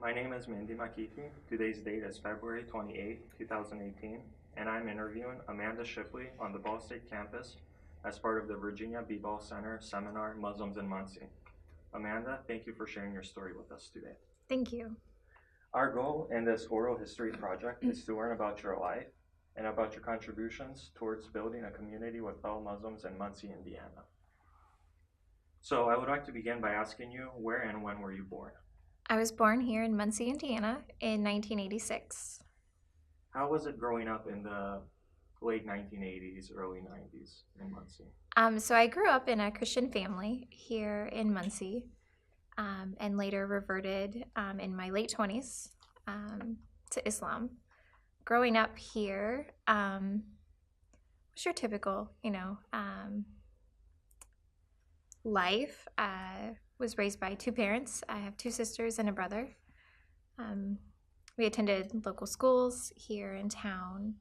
My name is Mindy Makiti. Today's date is February 28, 2018, and I'm interviewing Amanda Shipley on the Ball State campus as part of the Virginia B-Ball Center seminar, Muslims in Muncie. Amanda, thank you for sharing your story with us today. Thank you. Our goal in this oral history project is to learn about your life and about your contributions towards building a community with fellow Muslims in Muncie, Indiana. So I would like to begin by asking you, where and when were you born? I was born here in Muncie, Indiana in 1986. How was it growing up in the late 1980s, early 90s in Muncie? So I grew up in a Christian family here in Muncie, and later reverted in my late 20s to Islam. Growing up here was your typical, life. Was raised by two parents. I have two sisters and a brother. We attended local schools here in town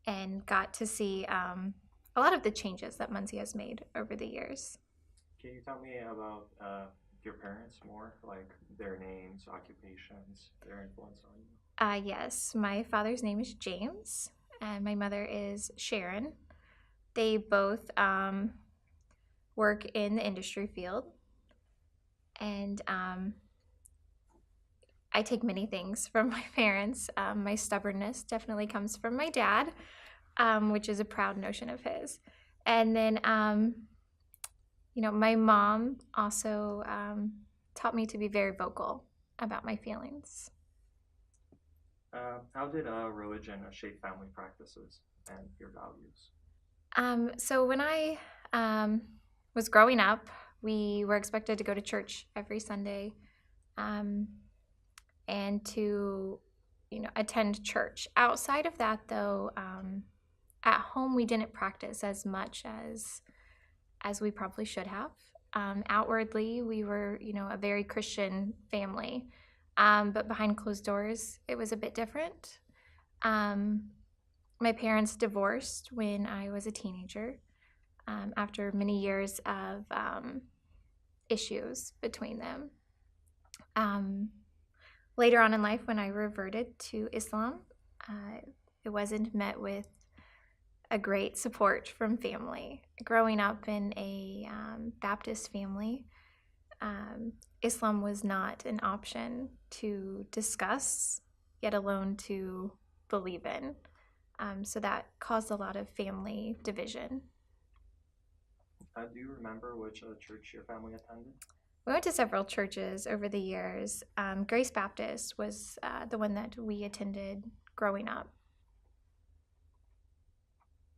and got to see a lot of the changes that Muncie has made over the years. Can you tell me about your parents more, like their names, occupations, their influence on you? Yes, my father's name is James, and my mother is Sharon. They both work in the industry field, and I take many things from my parents. My stubbornness definitely comes from my dad, which is a proud notion of his. And then, my mom also taught me to be very vocal about my feelings. How did religion shape family practices and your values? So when I was growing up, we were expected to go to church every Sunday, and to, attend church. Outside of that, though, at home we didn't practice as much as we probably should have. Outwardly, we were, a very Christian family, but behind closed doors, it was a bit different. My parents divorced when I was a teenager, after many years of issues between them. Later on in life, when I reverted to Islam, it wasn't met with a great support from family. Growing up in a Baptist family, Islam was not an option to discuss, yet alone to believe in. So that caused a lot of family division. Do you remember which church your family attended? We went to several churches over the years. Grace Baptist was the one that we attended growing up.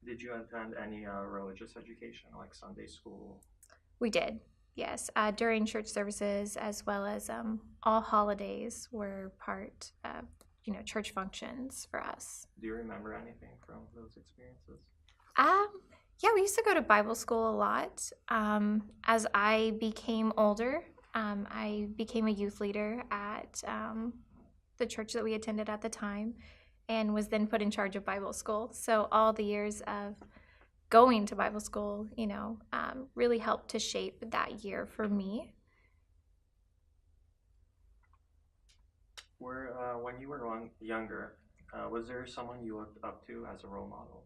Did you attend any religious education, like Sunday school? We did, yes. During church services, as well as all holidays were part of, church functions for us. Do you remember anything from those experiences? Yeah, we used to go to Bible school a lot. As I became older, I became a youth leader at the church that we attended at the time, and was then put in charge of Bible school. So all the years of going to Bible school, really helped to shape that year for me. When you were younger, was there someone you looked up to as a role model?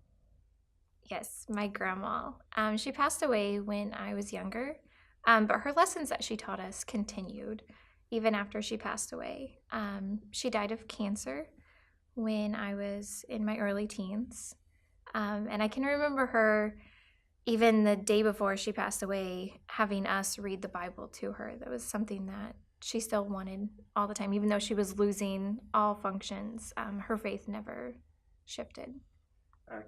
Yes, my grandma. She passed away when I was younger, but her lessons that she taught us continued even after she passed away. She died of cancer when I was in my early teens, and I can remember her, even the day before she passed away, having us read the Bible to her. That was something that she still wanted all the time. Even though she was losing all functions, her faith never shifted.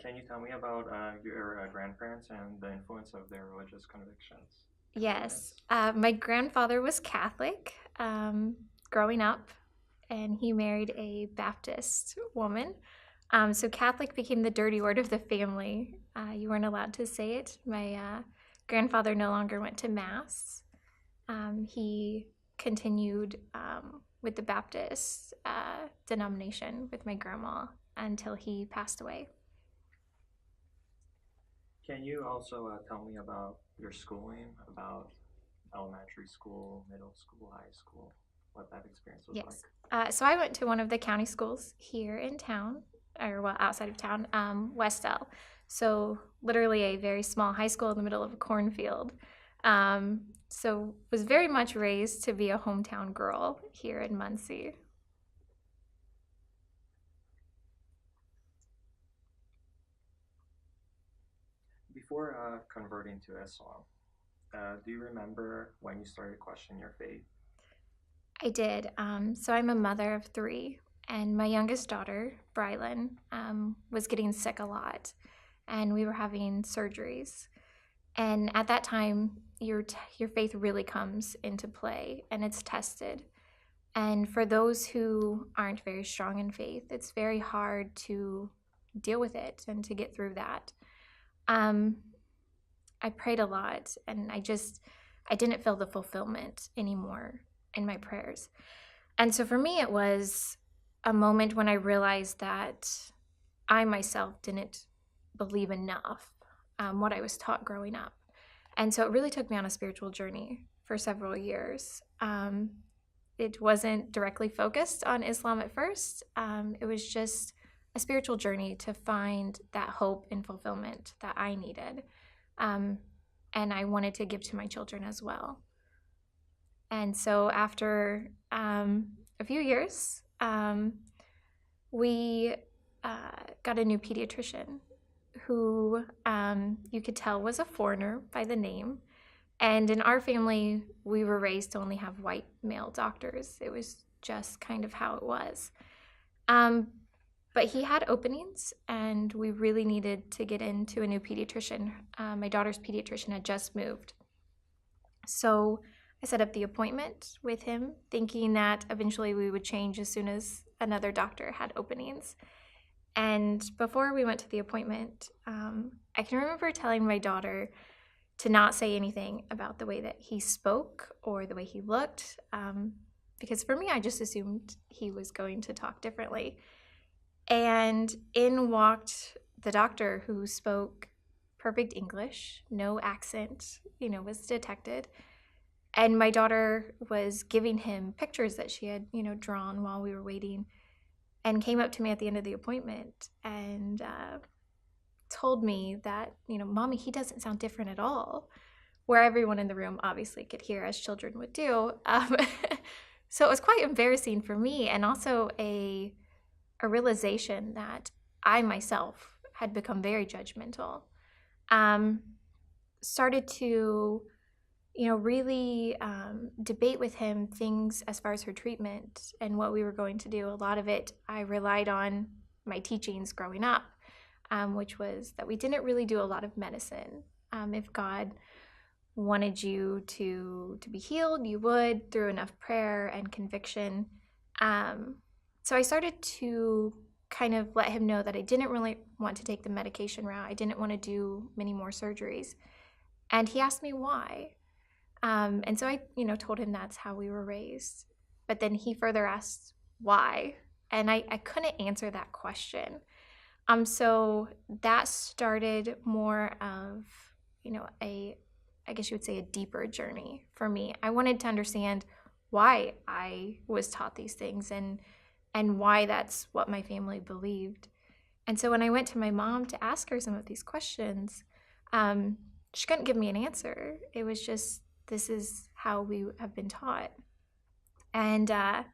Can you tell me about your grandparents and the influence of their religious convictions? Yes, my grandfather was Catholic growing up, and he married a Baptist woman. So Catholic became the dirty word of the family. You weren't allowed to say it. My grandfather no longer went to Mass. He continued with the Baptist denomination with my grandma until he passed away. Can you also tell me about your schooling, about elementary school, middle school, high school? what that experience was Yes. like. So I went to one of the county schools here in town, or well, outside of town, Westell. So literally a very small high school in the middle of a cornfield. So was very much raised to be a hometown girl here in Muncie. Before converting to Islam, do you remember when you started questioning your faith? I did. So I'm a mother of three, and my youngest daughter, Brylan, was getting sick a lot, and we were having surgeries. And at that time, your faith really comes into play, and it's tested. And for those who aren't very strong in faith, it's very hard to deal with it and to get through that. Um, I prayed a lot, and I didn't feel the fulfillment anymore in my prayers. And so for me, it was a moment when I realized that I myself didn't believe enough what I was taught growing up. And so it really took me on a spiritual journey for several years. It wasn't directly focused on Islam at first. It was just a spiritual journey to find that hope and fulfillment that I needed. And I wanted to give to my children as well. And so after a few years, we got a new pediatrician who you could tell was a foreigner by the name. And in our family, we were raised to only have white male doctors. It was just kind of how it was. But he had openings, and we really needed to get into a new pediatrician. My daughter's pediatrician had just moved. So I set up the appointment with him, thinking that eventually we would change as soon as another doctor had openings. And before we went to the appointment, I can remember telling my daughter to not say anything about the way that he spoke or the way he looked, because for me, I just assumed he was going to talk differently. And in walked the doctor, who spoke perfect English, no accent, was detected. And my daughter was giving him pictures that she had, drawn while we were waiting, and came up to me at the end of the appointment and told me that, Mommy, he doesn't sound different at all, where everyone in the room obviously could hear, as children would do. So it was quite embarrassing for me, and also a realization that I myself had become very judgmental. Started to really debate with him things as far as her treatment and what we were going to do. A lot of it, I relied on my teachings growing up, which was that we didn't really do a lot of medicine. If God wanted you to be healed, you would, through enough prayer and conviction. So I started to kind of let him know that I didn't really want to take the medication route. I didn't want to do many more surgeries. And he asked me why. And so I, told him that's how we were raised. But then he further asked why. And I couldn't answer that question. So that started more of, I guess you would say, a deeper journey for me. I wanted to understand why I was taught these things and why that's what my family believed. And so when I went to my mom to ask her some of these questions, she couldn't give me an answer. It was just, this is how we have been taught. And I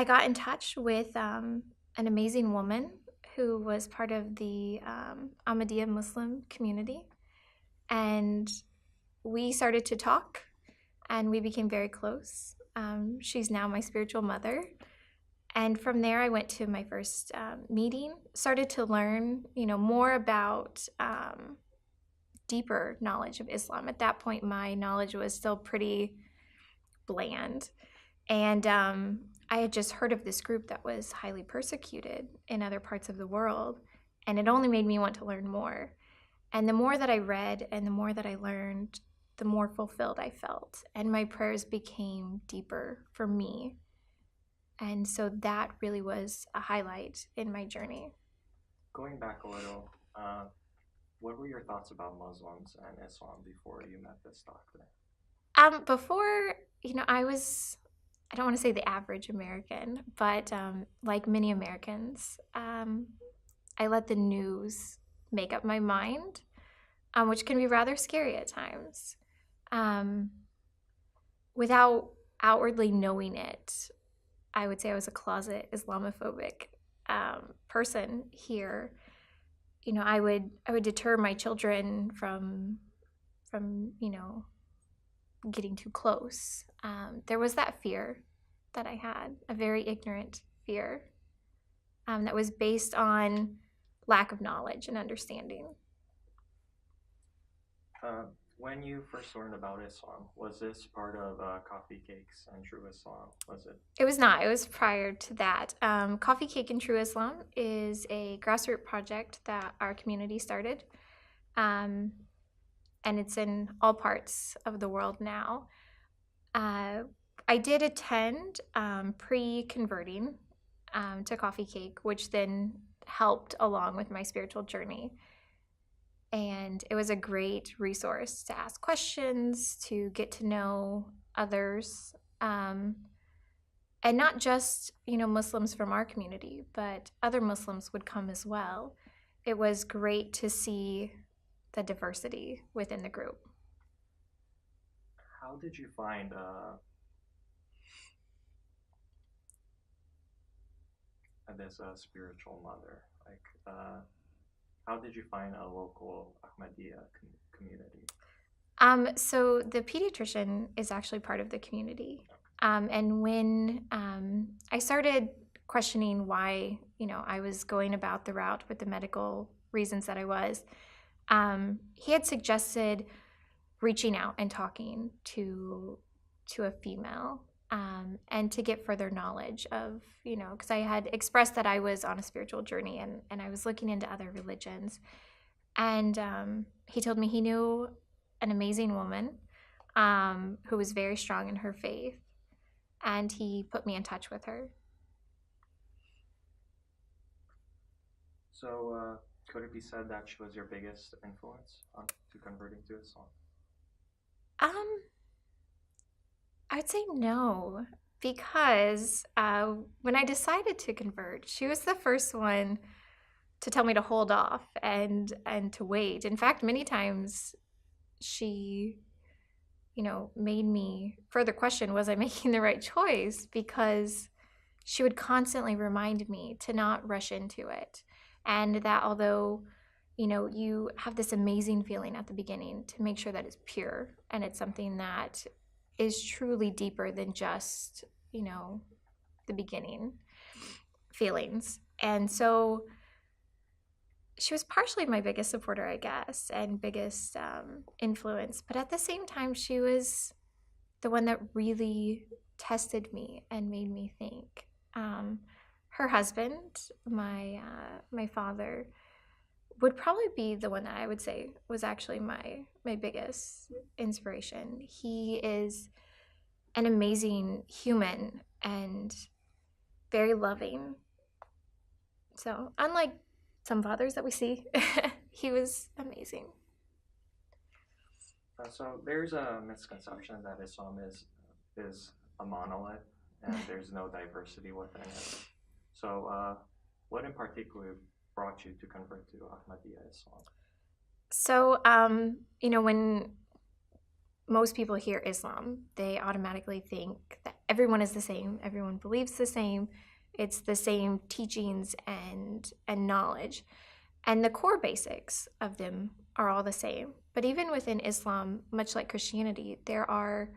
got in touch with an amazing woman who was part of the Ahmadiyya Muslim community. And we started to talk, and we became very close. She's now my spiritual mother. And from there, I went to my first meeting, started to learn, more about deeper knowledge of Islam. At that point, my knowledge was still pretty bland. And I had just heard of this group that was highly persecuted in other parts of the world. And it only made me want to learn more. And the more that I read and the more that I learned, the more fulfilled I felt. And my prayers became deeper for me. And so that really was a highlight in my journey. Going back a little, what were your thoughts about Muslims and Islam before you met this doctor? Before, I was I don't want to say the average American, but like many Americans, I let the news make up my mind, which can be rather scary at times. Um, without outwardly knowing it, I would say I was a closet Islamophobic person here. You know, I would deter my children from getting too close. There was that fear that I had, a very ignorant fear that was based on lack of knowledge and understanding. When you first learned about Islam, was this part of Coffee Cakes and True Islam? Was it? It was not. It was prior to that. Coffee Cake and True Islam is a grassroots project that our community started. Um, and it's in all parts of the world now. I did attend pre-converting to Coffee Cake, which then helped along with my spiritual journey. And it was a great resource to ask questions, to get to know others, and not just Muslims from our community, but other Muslims would come as well. It was great to see the diversity within the group. How did you find this spiritual mother? Like, how did you find a local Ahmadiyya community? So the pediatrician is actually part of the community. And when I started questioning why, I was going about the route with the medical reasons that I was, he had suggested reaching out and talking to a female, and to get further knowledge of, because I had expressed that I was on a spiritual journey and I was looking into other religions. And he told me he knew an amazing woman who was very strong in her faith, and he put me in touch with her. So, could it be said that she was your biggest influence to converting to Islam? I'd say no, because when I decided to convert, she was the first one to tell me to hold off and to wait. In fact, many times she, made me further question, was I making the right choice? Because she would constantly remind me to not rush into it. And that although, you have this amazing feeling at the beginning, to make sure that it's pure and it's something that is truly deeper than just, the beginning feelings. And so she was partially my biggest supporter, I guess, and biggest influence. But at the same time, she was the one that really tested me and made me think. Her husband, my father, would probably be the one that I would say was actually my biggest inspiration. He is an amazing human and very loving. So unlike some fathers that we see, he was amazing. So there's a misconception that Islam is a monolith and there's no diversity within it. So what in particular brought you to convert to Ahmadiyya Islam? So, when most people hear Islam, they automatically think that everyone is the same, everyone believes the same, it's the same teachings and knowledge. And the core basics of them are all the same. But even within Islam, much like Christianity, there are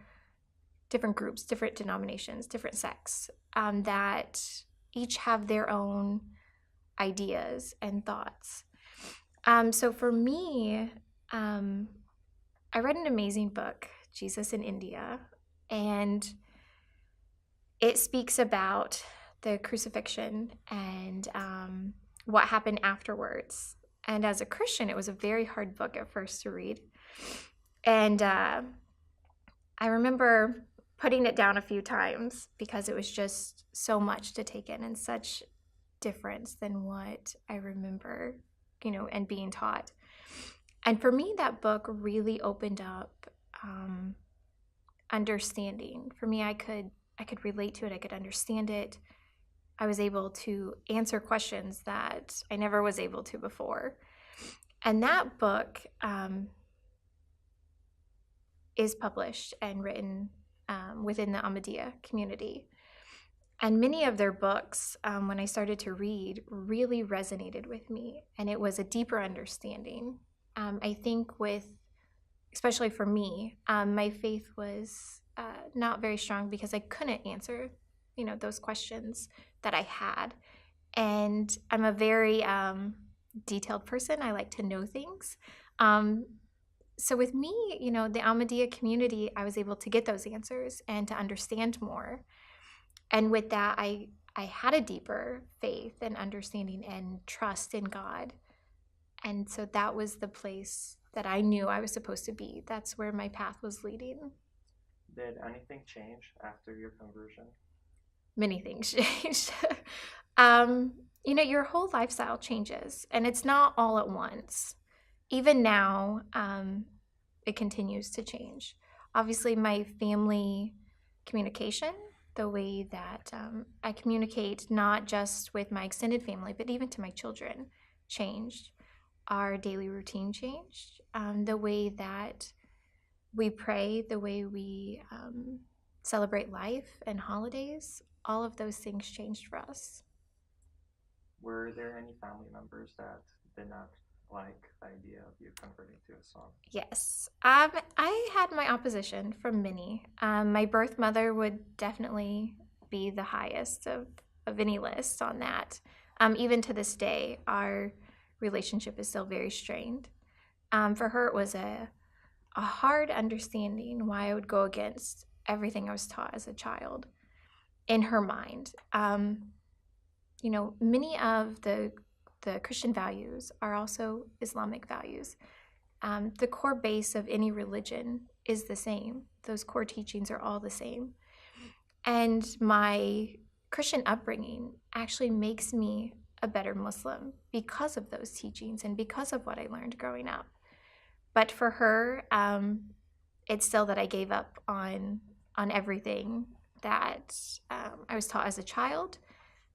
different groups, different denominations, different sects that each have their own ideas and thoughts. So for me, I read an amazing book, Jesus in India, and it speaks about the crucifixion and what happened afterwards. And as a Christian, it was a very hard book at first to read. And I remember putting it down a few times because it was just so much to take in and such difference than what I remember, and being taught. And for me, that book really opened up understanding. For me, I could I could relate to it, I could understand it. I was able to answer questions that I never was able to before. And that book is published and written within the Ahmadiyya community. And many of their books, when I started to read, really resonated with me. And it was a deeper understanding. I think especially for me, my faith was not very strong because I couldn't answer, those questions that I had. And I'm a very detailed person. I like to know things. So with me, the Ahmadiyya community, I was able to get those answers and to understand more. And with that, I had a deeper faith and understanding and trust in God. And so that was the place that I knew I was supposed to be. That's where my path was leading. Did anything change after your conversion? Many things changed. Your whole lifestyle changes, and it's not all at once. Even now, it continues to change. Obviously, my family communication, the way that I communicate not just with my extended family, but even to my children, changed. Our daily routine changed. The way that we pray, the way we celebrate life and holidays, all of those things changed for us. Were there any family members that did not like the idea of you converting to Islam? Yes. I had my opposition from many. My birth mother would definitely be the highest of any list on that. Even to this day, our relationship is still very strained. For her, it was a hard understanding why I would go against everything I was taught as a child in her mind. Many of the Christian values are also Islamic values. The core base of any religion is the same. Those core teachings are all the same. And my Christian upbringing actually makes me a better Muslim because of those teachings and because of what I learned growing up. But for her, it's still that I gave up on everything that I was taught as a child.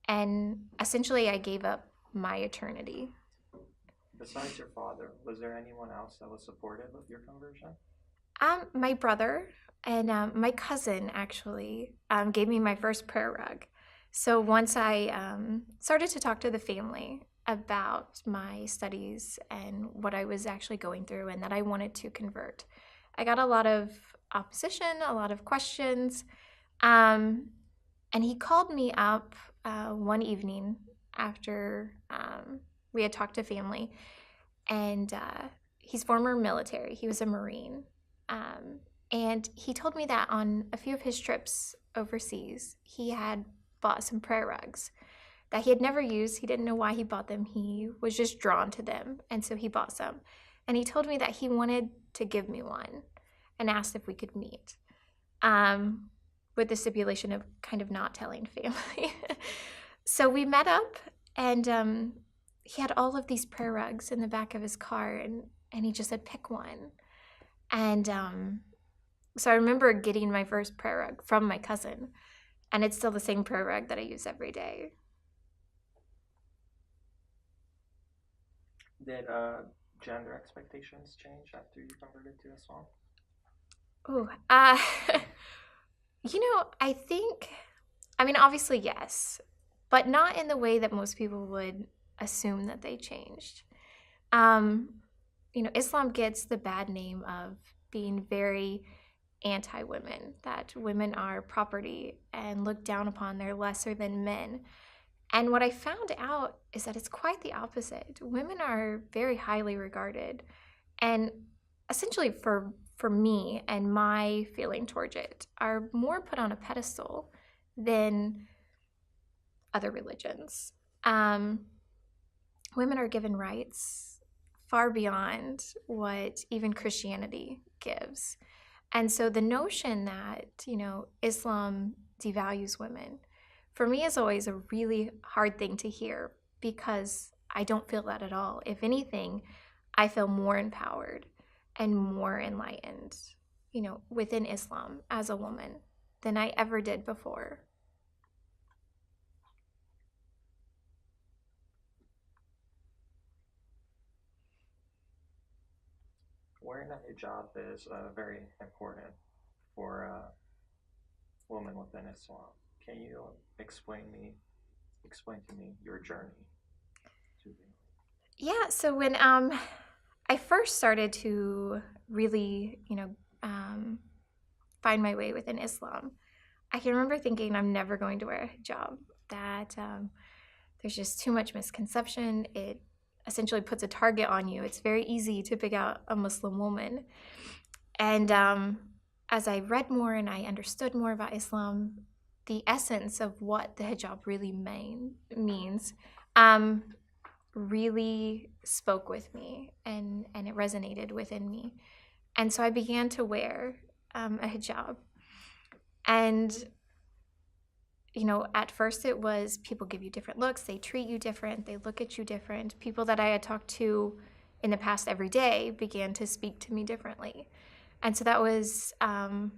And essentially, I gave up my eternity. Besides your father, was there anyone else that was supportive of your conversion? My brother and my cousin actually gave me my first prayer rug. So once I started to talk to the family about my studies and what I was actually going through and that I wanted to convert, I got a lot of opposition, a lot of questions. And he called me up one evening after we had talked to family, and he's former military. He was a Marine. And he told me that on a few of his trips overseas, he had bought some prayer rugs that he had never used. He didn't know why he bought them. He was just drawn to them, and so he bought some. And he told me that he wanted to give me one and asked if we could meet, with the stipulation of kind of not telling family. So we met up, and he had all of these prayer rugs in the back of his car, and he just said, pick one. And so I remember getting my first prayer rug from my cousin, and it's still the same prayer rug that I use every day. Did gender expectations change after you converted to Islam? Oh, obviously yes, but not in the way that most people would assume that they changed. Islam gets the bad name of being very anti-women, that women are property and looked down upon, they're lesser than men. And what I found out is that it's quite the opposite. Women are very highly regarded, and essentially for me and my feeling towards it, are more put on a pedestal than other religions. Women are given rights far beyond what even Christianity gives. And so the notion that, Islam devalues women, for me is always a really hard thing to hear, because I don't feel that at all. If anything, I feel more empowered and more enlightened, within Islam as a woman. than I ever did before. Wearing a hijab is very important for women within Islam. Can you explain to me your journey to the Yeah, so when I first started to really, find my way within Islam, I can remember thinking I'm never going to wear a hijab, that there's just too much misconception. It essentially puts a target on you. It's very easy to pick out a Muslim woman. And as I read more and I understood more about Islam, the essence of what the hijab really means really spoke with me, and it resonated within me. And so I began to wear a hijab. And at first it was people give you different looks, they treat you different, they look at you different. People that I had talked to in the past every day began to speak to me differently. And so that was a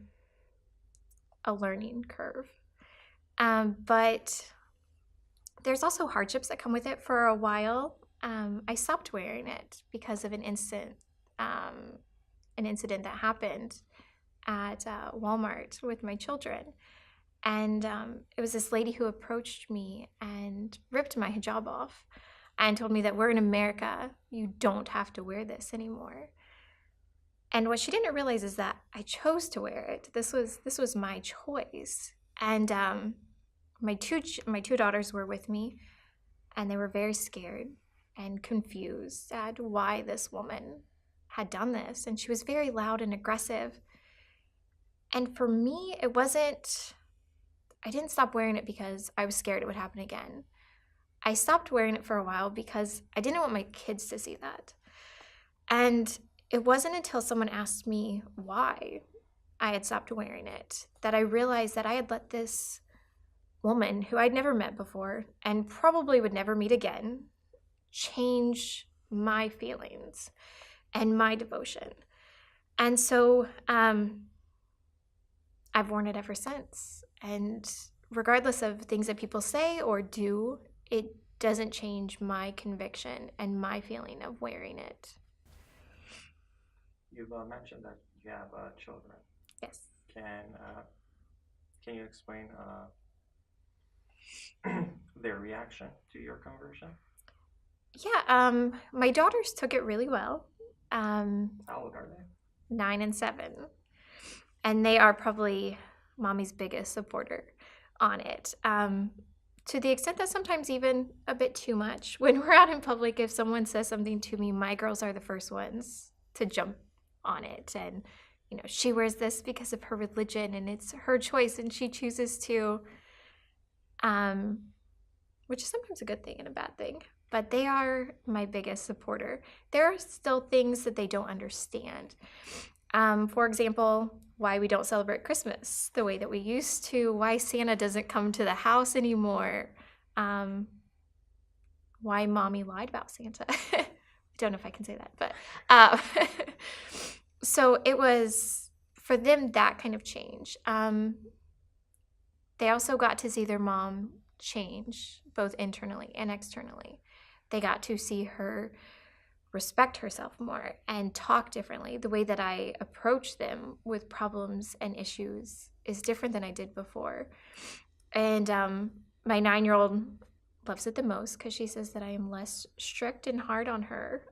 learning curve. But there's also hardships that come with it. For a while, I stopped wearing it because of an incident that happened at Walmart with my children. And it was this lady who approached me and ripped my hijab off and told me that we're in America. You don't have to wear this anymore. And what she didn't realize is that I chose to wear it. This was my choice. And my two daughters were with me, and they were very scared and confused at why this woman had done this. And she was very loud and aggressive. And for me, I didn't stop wearing it because I was scared it would happen again. I stopped wearing it for a while because I didn't want my kids to see that. And it wasn't until someone asked me why I had stopped wearing it that I realized that I had let this woman, who I'd never met before and probably would never meet again, change my feelings and my devotion. And so I've worn it ever since. And regardless of things that people say or do, it doesn't change my conviction and my feeling of wearing it. You've mentioned that you have children. Yes. Can you explain their reaction to your conversion? Yeah, my daughters took it really well. How old are they? 9 and 7. And they are probably mommy's biggest supporter on it. To the extent that sometimes even a bit too much. When we're out in public, if someone says something to me, my girls are the first ones to jump on it. And, she wears this because of her religion and it's her choice and she chooses to, which is sometimes a good thing and a bad thing. But they are my biggest supporter. There are still things that they don't understand. For example, why we don't celebrate Christmas the way that we used to, why Santa doesn't come to the house anymore, why mommy lied about Santa. I don't know if I can say that, but so it was, for them, that kind of change. They also got to see their mom change, both internally and externally. They got to see her respect herself more and talk differently. The way that I approach them with problems and issues is different than I did before. And my 9-year-old loves it the most because she says that I am less strict and hard on her,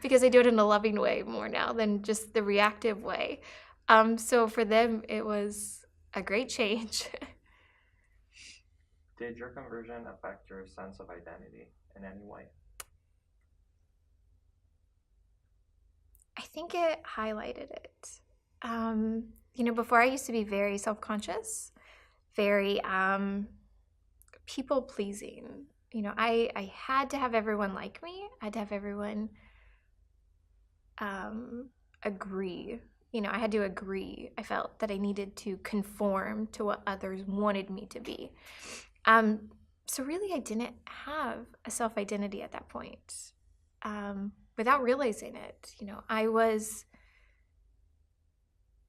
because I do it in a loving way more now than just the reactive way. So for them, it was a great change. Did your conversion affect your sense of identity in any way? I think it highlighted it. Before I used to be very self-conscious, very people-pleasing. I had to have everyone like me. I had to have everyone agree. I had to agree. I felt that I needed to conform to what others wanted me to be. So really, I didn't have a self-identity at that point. Without realizing it,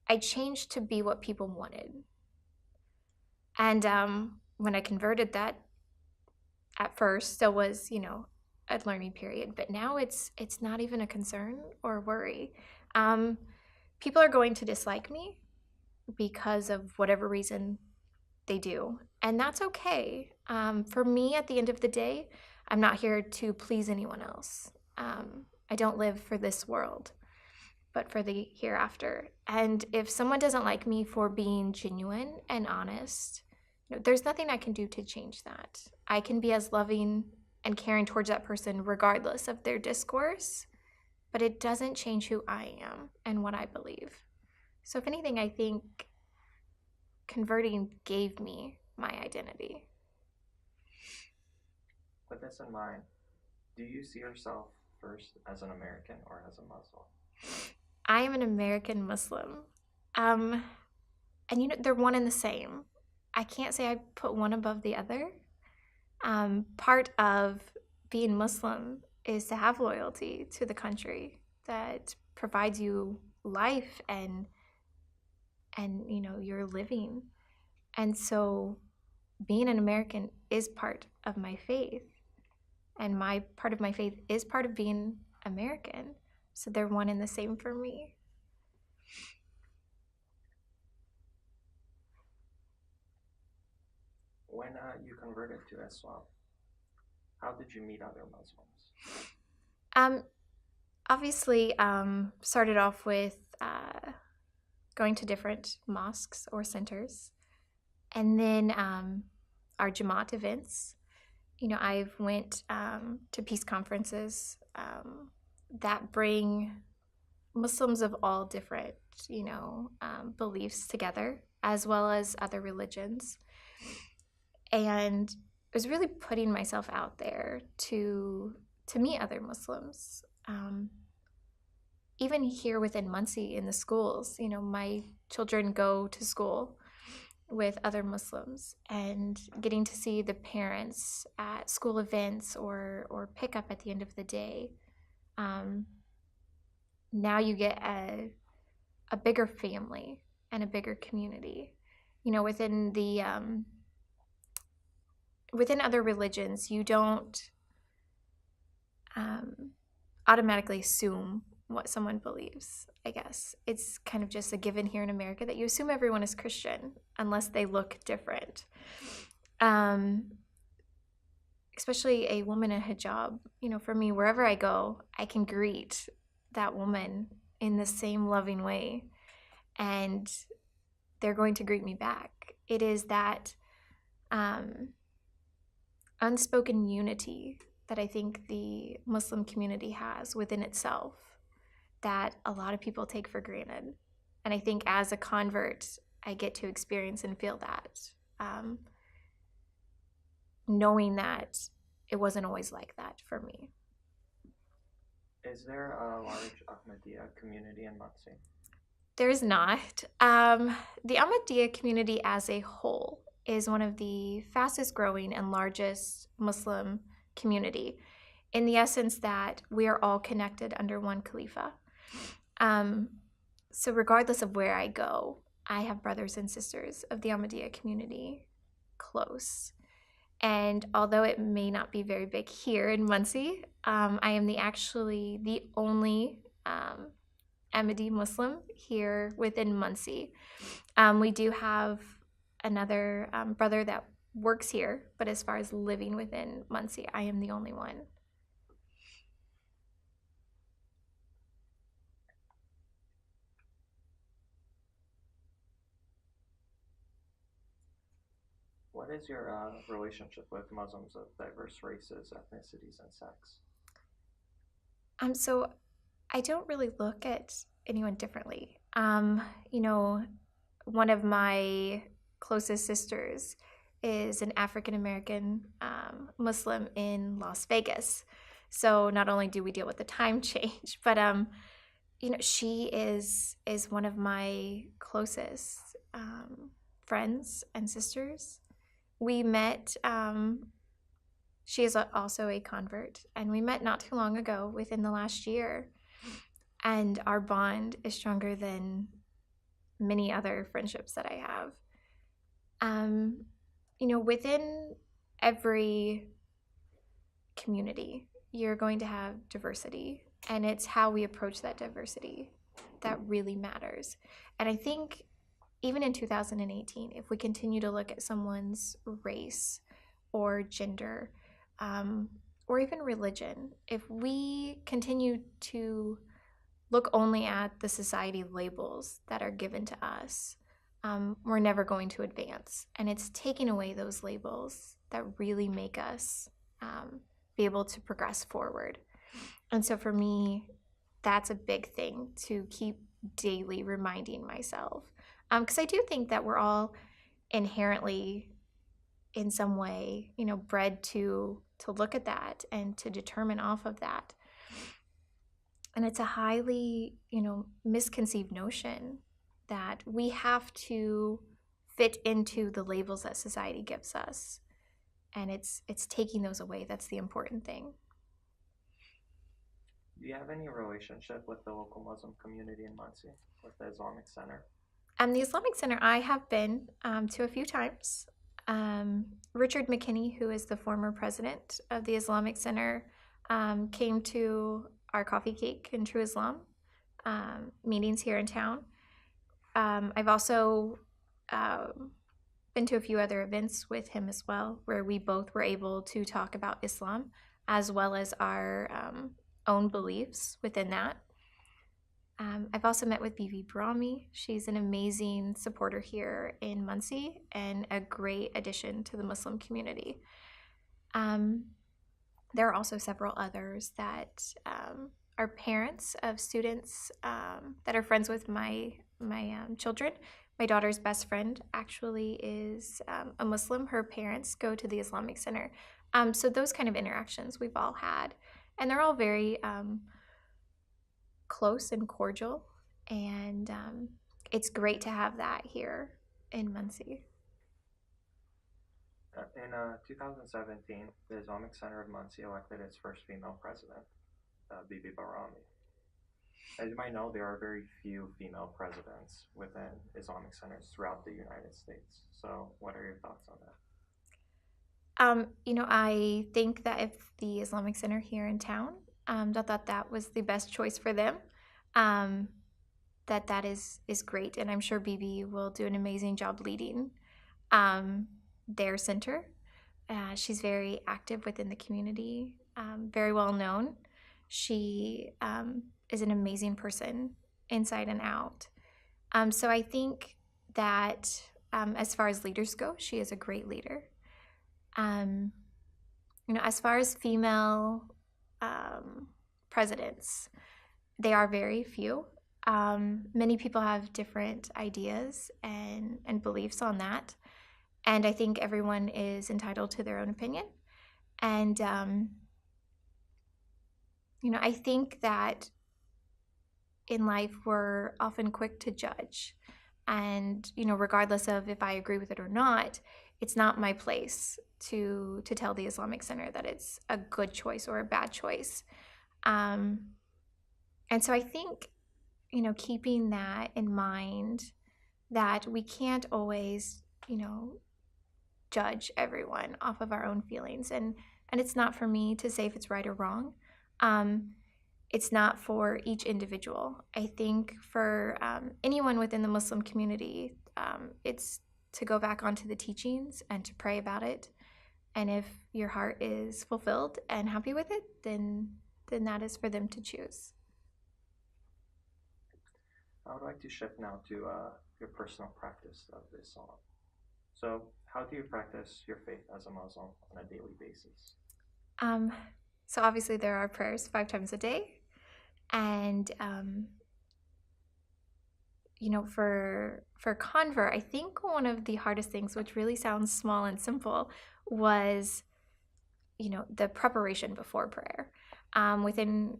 I changed to be what people wanted. And when I converted, that at first still was, a learning period, but now it's not even a concern or worry. People are going to dislike me because of whatever reason they do, and that's okay. For me, at the end of the day, I'm not here to please anyone else. I don't live for this world, but for the hereafter. And if someone doesn't like me for being genuine and honest, there's nothing I can do to change that. I can be as loving and caring towards that person regardless of their discourse, but it doesn't change who I am and what I believe. So if anything, I think converting gave me my identity. With this in mind, do you see yourself first as an American or as a Muslim? I am an American Muslim. And they're one and the same. I can't say I put one above the other. Part of being Muslim is to have loyalty to the country that provides you life and you're living. And so being an American is part of my faith, and my part of my faith is part of being American. So they're one and the same for me. When you converted to Islam, how did you meet other Muslims? Obviously, started off with going to different mosques or centers, and then our Jamaat events. I've went to peace conferences that bring Muslims of all different, beliefs together, as well as other religions. And it was really putting myself out there to meet other Muslims. Even here within Muncie in the schools, my children go to school with other Muslims, and getting to see the parents at school events or pick up at the end of the day. Now you get a bigger family and a bigger community. Within the within other religions, you don't automatically assume what someone believes, I guess. It's kind of just a given here in America that you assume everyone is Christian unless they look different. Especially a woman in hijab. For me, wherever I go, I can greet that woman in the same loving way, and they're going to greet me back. It is that unspoken unity that I think the Muslim community has within itself that a lot of people take for granted. And I think as a convert, I get to experience and feel that, knowing that it wasn't always like that for me. Is there a large Ahmadiyya community in Muncie? There is not. The Ahmadiyya community as a whole is one of the fastest growing and largest Muslim community, in the essence that we are all connected under one Khalifa. So regardless of where I go, I have brothers and sisters of the Ahmadiyya community close. And although it may not be very big here in Muncie, I am actually the only Ahmadi Muslim here within Muncie. We do have another brother that works here, but as far as living within Muncie, I am the only one. What is your relationship with Muslims of diverse races, ethnicities, and sects? So I don't really look at anyone differently. One of my closest sisters is an African American Muslim in Las Vegas. So not only do we deal with the time change, but she is one of my closest friends and sisters. We met. She is also a convert, and we met not too long ago, within the last year. And our bond is stronger than many other friendships that I have. Um, within every community, you're going to have diversity, and it's how we approach that diversity that really matters. And I think even in 2018, if we continue to look at someone's race or gender, or even religion, if we continue to look only at the society labels that are given to us, we're never going to advance. And it's taking away those labels that really make us be able to progress forward. And so for me, that's a big thing to keep daily reminding myself. Because I do think that we're all inherently, in some way, bred to look at that and to determine off of that. And it's a highly, misconceived notion that we have to fit into the labels that society gives us. And it's taking those away. That's the important thing. Do you have any relationship with the local Muslim community in Muncie, with the Islamic Center? The Islamic Center, I have been to a few times. Richard McKinney, who is the former president of the Islamic Center, came to our Coffee Cake and True Islam meetings here in town. I've also been to a few other events with him as well, where we both were able to talk about Islam as well as our own beliefs within that. I've also met with Bibi Brahmi. She's an amazing supporter here in Muncie and a great addition to the Muslim community. There are also several others that are parents of students that are friends with my children. My daughter's best friend actually is a Muslim. Her parents go to the Islamic Center. So those kind of interactions we've all had. And they're all very close and cordial. And it's great to have that here in Muncie. In 2017, the Islamic Center of Muncie elected its first female president, Bibi Barami. As you might know, there are very few female presidents within Islamic centers throughout the United States. So what are your thoughts on that? I think that if the Islamic Center here in town thought that was the best choice for them, that is great. And I'm sure Bibi will do an amazing job leading their center. She's very active within the community, very well known. She is an amazing person inside and out. So I think that as far as leaders go, she is a great leader. As far as female presidents, they are very few. Many people have different ideas and beliefs on that. And I think everyone is entitled to their own opinion. And, I think that in life we're often quick to judge. And, regardless of if I agree with it or not, it's not my place to tell the Islamic Center that it's a good choice or a bad choice. And so I think, keeping that in mind, that we can't always, judge everyone off of our own feelings. And it's not for me to say if it's right or wrong. It's not for each individual. I think for anyone within the Muslim community, it's to go back onto the teachings and to pray about it. And if your heart is fulfilled and happy with it, then that is for them to choose. I would like to shift now to your personal practice of Islam. So how do you practice your faith as a Muslim on a daily basis? So obviously there are prayers 5 times a day. And, for convert, I think one of the hardest things, which really sounds small and simple, was, the preparation before prayer. Within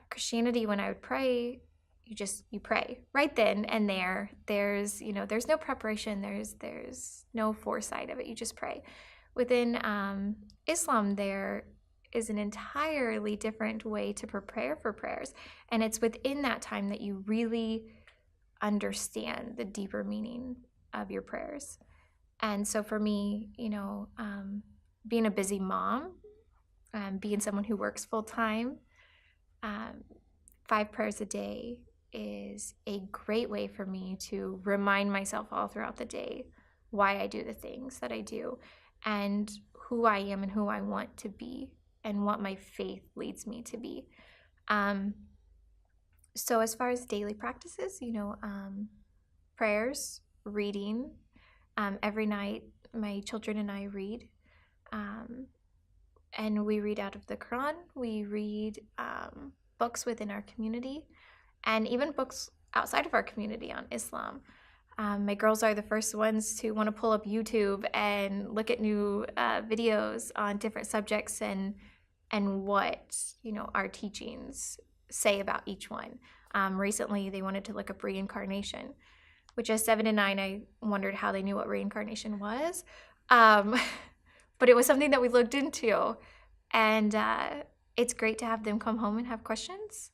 Christianity, when I would pray, you pray right then and there. There's no preparation. There's no foresight of it. You just pray. Within Islam, there is an entirely different way to prepare for prayers. And it's within that time that you really understand the deeper meaning of your prayers. And so for me, being a busy mom, being someone who works full time, 5 prayers a day is a great way for me to remind myself all throughout the day why I do the things that I do and who I am and who I want to be and what my faith leads me to be. So as far as daily practices, prayers, reading, every night my children and I read, and we read out of the Quran. We read books within our community and even books outside of our community on Islam. My girls are the first ones to want to pull up YouTube and look at new videos on different subjects and what our teachings say about each one. Recently, they wanted to look up reincarnation, which as 7 and 9, I wondered how they knew what reincarnation was. But it was something that we looked into, and it's great to have them come home and have questions.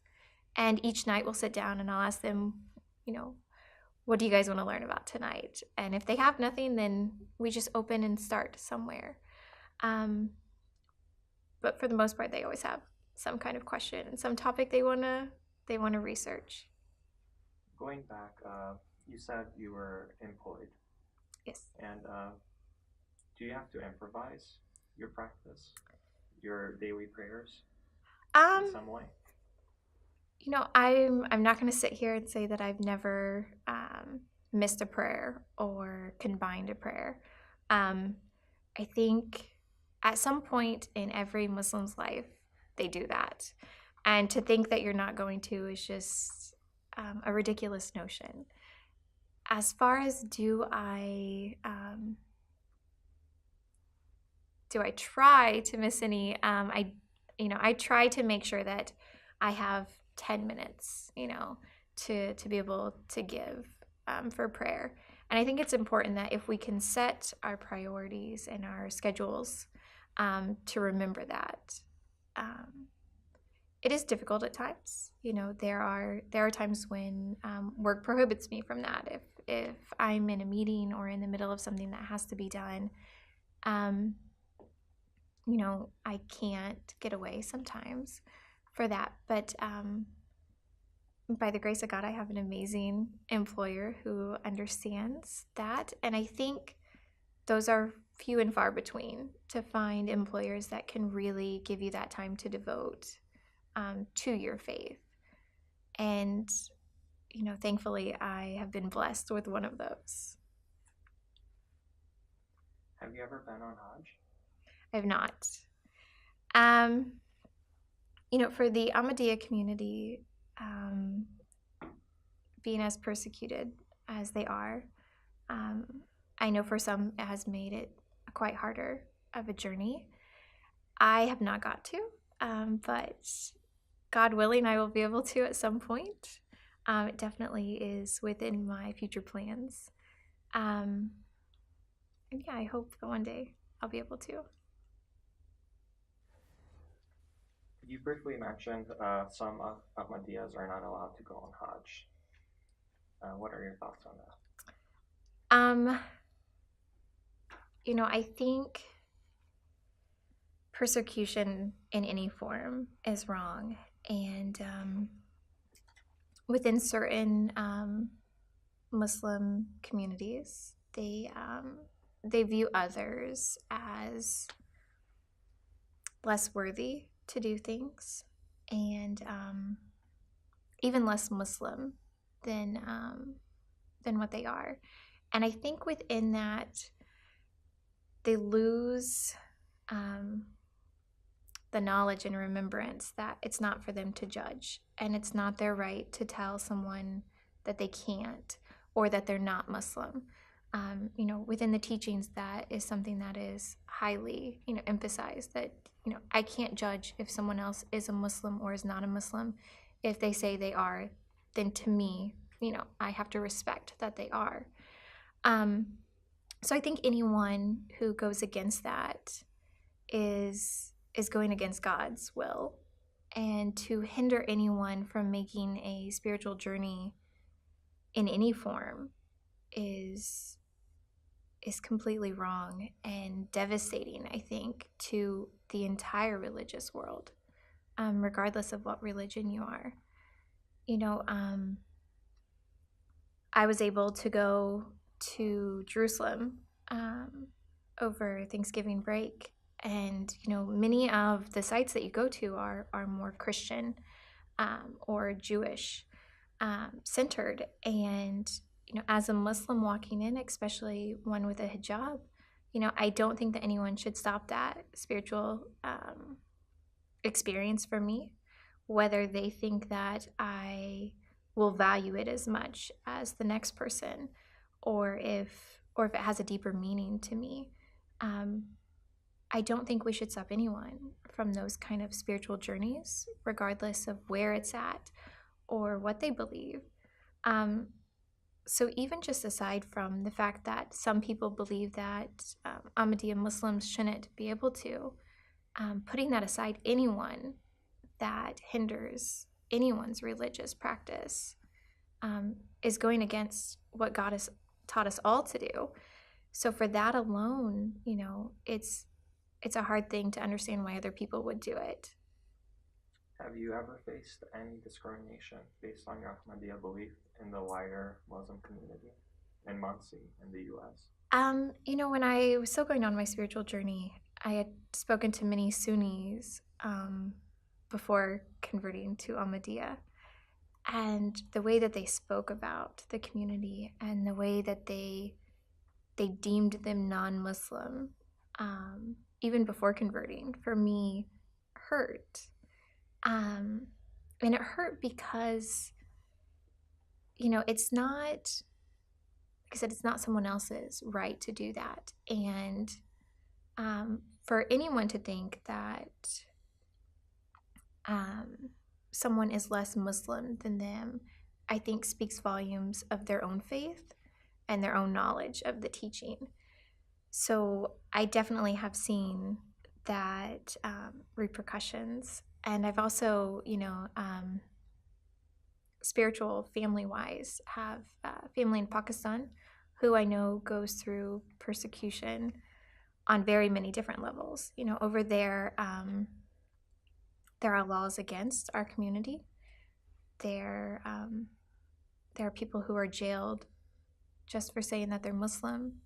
And each night we'll sit down and I'll ask them, what do you guys want to learn about tonight? And if they have nothing, then we just open and start somewhere. But for the most part, they always have some kind of question, some topic they wanna research. Going back, you said you were employed. Yes. And do you have to improvise your practice, your daily prayers in some way? I'm not going to sit here and say that I've never missed a prayer or combined a prayer. I think at some point in every Muslim's life, they do that. And to think that you're not going to is just a ridiculous notion. As far as do I try to miss any, I try to make sure that I have 10 minutes, to be able to give for prayer. And I think it's important that if we can set our priorities and our schedules to remember that. It is difficult at times. There are times when work prohibits me from that. If I'm in a meeting or in the middle of something that has to be done, I can't get away sometimes for that. But by the grace of God, I have an amazing employer who understands that. And I think those are few and far between to find employers that can really give you that time to devote to your faith. And, thankfully, I have been blessed with one of those. Have you ever been on Hajj? I have not. For the Ahmadiyya community, being as persecuted as they are, I know for some it has made it quite harder of a journey. I have not got to, but God willing, I will be able to at some point. It definitely is within my future plans. And yeah, I hope that one day I'll be able to. You briefly mentioned some Ahmadiyyas are not allowed to go on Hajj. What are your thoughts on that? I think persecution in any form is wrong. And within certain Muslim communities, they view others as less worthy to do things and even less Muslim than what they are. And I think within that, they lose the knowledge and remembrance that it's not for them to judge, and it's not their right to tell someone that they can't or that they're not Muslim. Within the teachings, that is something that is highly, emphasized, that, I can't judge if someone else is a Muslim or is not a Muslim. If they say they are, then to me, I have to respect that they are. So I think anyone who goes against that is going against God's will, and to hinder anyone from making a spiritual journey in any form is is completely wrong and devastating, I think, to the entire religious world, regardless of what religion you are. You know, I was able to go to Jerusalem over Thanksgiving break, and many of the sites that you go to are more Christian or Jewish centered. And as a Muslim walking in, especially one with a hijab, I don't think that anyone should stop that spiritual experience for me, whether they think that I will value it as much as the next person, or if it has a deeper meaning to me. I don't think we should stop anyone from those kind of spiritual journeys, regardless of where it's at or what they believe. So even just aside from the fact that some people believe that Ahmadiyya Muslims shouldn't be able to, putting that aside, anyone that hinders anyone's religious practice is going against what God has taught us all to do. So for that alone, it's a hard thing to understand why other people would do it. Have you ever faced any discrimination based on your Ahmadiyya belief in the wider Muslim community in Muncie in the U.S.? When I was still going on my spiritual journey, I had spoken to many Sunnis before converting to Ahmadiyya. And the way that they spoke about the community and the way that they deemed them non-Muslim, even before converting, for me, hurt. And it hurt because, it's not, like I said, it's not someone else's right to do that. And for anyone to think that someone is less Muslim than them, I think speaks volumes of their own faith and their own knowledge of the teaching. So I definitely have seen that repercussions. And I've also, spiritual family-wise, have family in Pakistan who I know goes through persecution on very many different levels. Over there are laws against our community. There are people who are jailed just for saying that they're Muslim.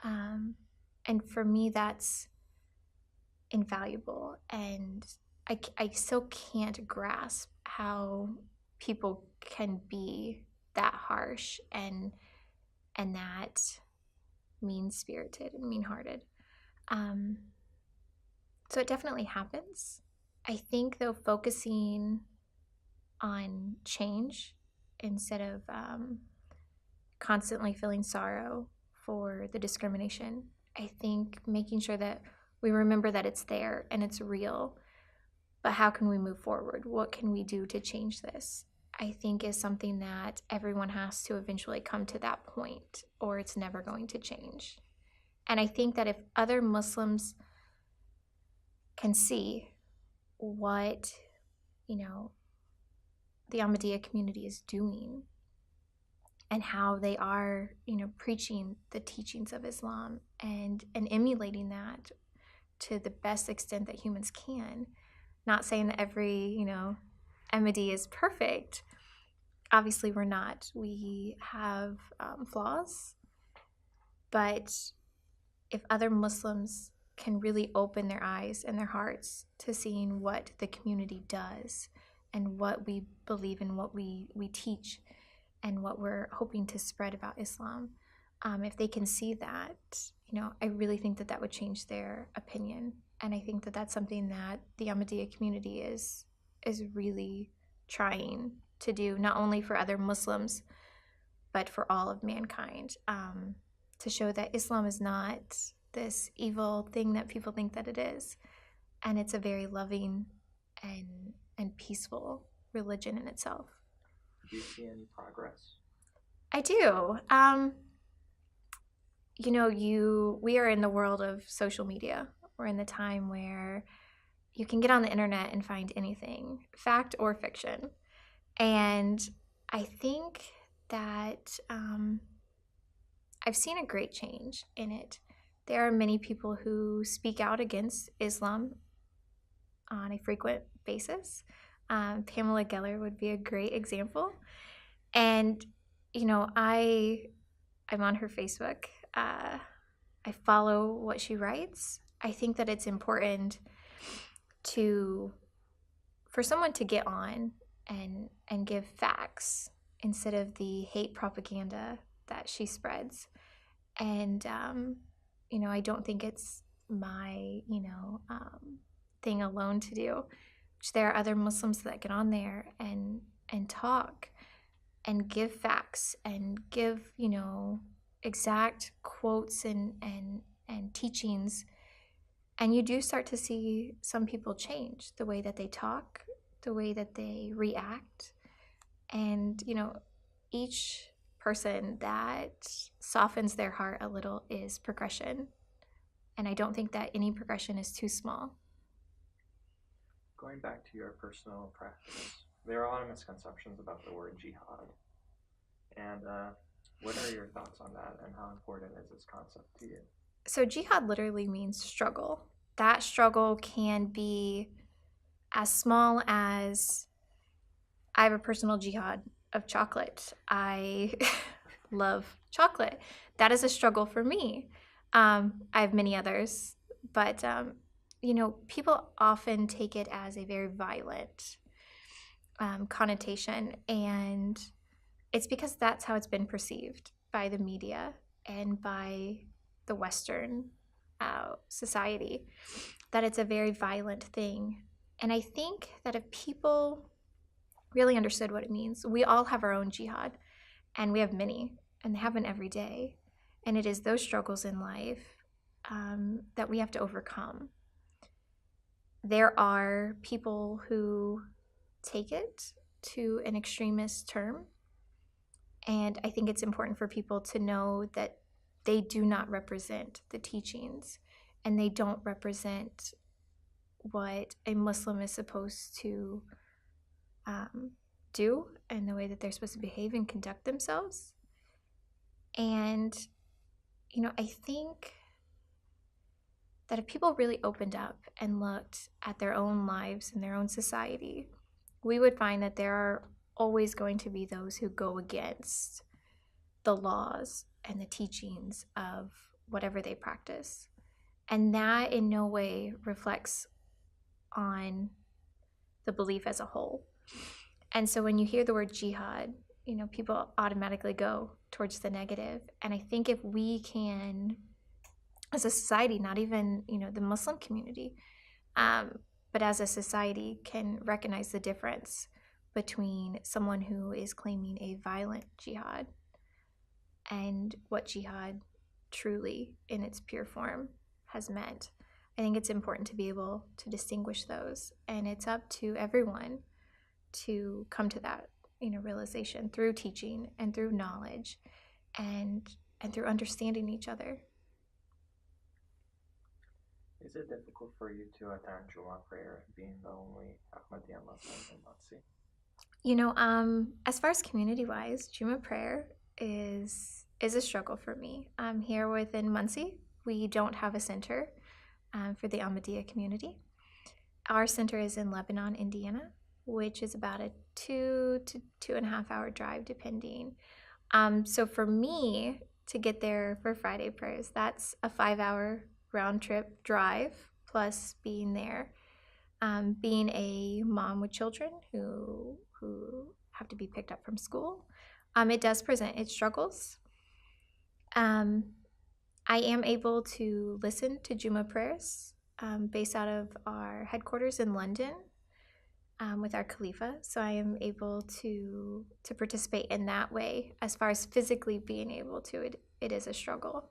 And for me, that's invaluable. And I still can't grasp how people can be that harsh and that mean-spirited and mean-hearted. So it definitely happens. I think, though, focusing on change instead of constantly feeling sorrow for the discrimination, I think making sure that we remember that it's there and it's real, but how can we move forward? What can we do to change this? I think is something that everyone has to eventually come to that point, or it's never going to change. And I think that if other Muslims can see what, the Ahmadiyya community is doing and how they are, preaching the teachings of Islam and emulating that to the best extent that humans can. Not saying that every, Ahmadi is perfect. Obviously, we're not. We have flaws. But if other Muslims can really open their eyes and their hearts to seeing what the community does and what we believe in, what we teach, and what we're hoping to spread about Islam, if they can see that, I really think that would change their opinion. And I think that that's something that the Ahmadiyya community is really trying to do, not only for other Muslims, but for all of mankind, to show that Islam is not this evil thing that people think that it is. And it's a very loving and peaceful religion in itself. Do you see any progress? I do. We are in the world of social media. We're in the time where you can get on the internet and find anything, fact or fiction. And I think that I've seen a great change in it. There are many people who speak out against Islam on a frequent basis. Pamela Geller would be a great example. And, I'm on her Facebook. I follow what she writes. I think that it's important for someone to get on and give facts instead of the hate propaganda that she spreads. And I don't think it's my thing alone to do. There are other Muslims that get on there and talk and give facts and give exact quotes and teachings. And you do start to see some people change the way that they talk, the way that they react. And, each person that softens their heart a little is progression. And I don't think that any progression is too small. Going back to your personal practice, there are a lot of misconceptions about the word jihad. And what are your thoughts on that, and how important is this concept to you? So jihad literally means struggle. That struggle can be as small as I have a personal jihad of chocolate. I love chocolate. That is a struggle for me. I have many others, but people often take it as a very violent connotation, and it's because that's how it's been perceived by the media and by the Western society, that it's a very violent thing. And I think that if people really understood what it means, we all have our own jihad, and we have many, and they happen every day. And it is those struggles in life that we have to overcome. There are people who take it to an extremist term, and I think it's important for people to know that they do not represent the teachings, and they don't represent what a Muslim is supposed to do and the way that they're supposed to behave and conduct themselves. And, I think that if people really opened up and looked at their own lives and their own society, we would find that there are always going to be those who go against the laws and the teachings of whatever they practice. And that in no way reflects on the belief as a whole. And so when you hear the word jihad, people automatically go towards the negative. And I think if we can, as a society, not even, the Muslim community, but as a society, can recognize the difference between someone who is claiming a violent jihad and what jihad truly, in its pure form, has meant. I think it's important to be able to distinguish those, and it's up to everyone to come to that, realization through teaching and through knowledge and through understanding each other. Is it difficult for you to attend Jumu'ah prayer, being the only Ahmadiyya Muslim in Muncie? As far as community-wise, Jumu'ah prayer is a struggle for me. Here within Muncie, we don't have a center for the Ahmadiyya community. Our center is in Lebanon, Indiana, which is about a 2 to 2.5 hour drive, depending. So for me to get there for Friday prayers, that's a 5-hour round trip drive, plus being there. Being a mom with children who have to be picked up from school, it does present its struggles. I am able to listen to Jumu'ah prayers based out of our headquarters in London with our Khalifa. So I am able to participate in that way. As far as physically being able to, it is a struggle.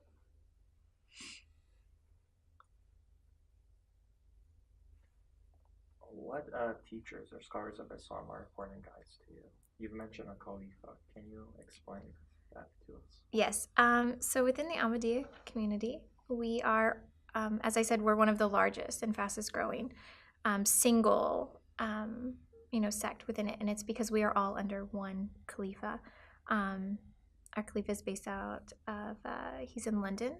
What teachers or scholars of Islam are important guides to you? You've mentioned a Khalifa. Can you explain that to us? Yes. So within the Ahmadiyya community, we are, as I said, we're one of the largest and fastest growing single, sect within it. And it's because we are all under one Khalifa. Our Khalifa is based out of, he's in London,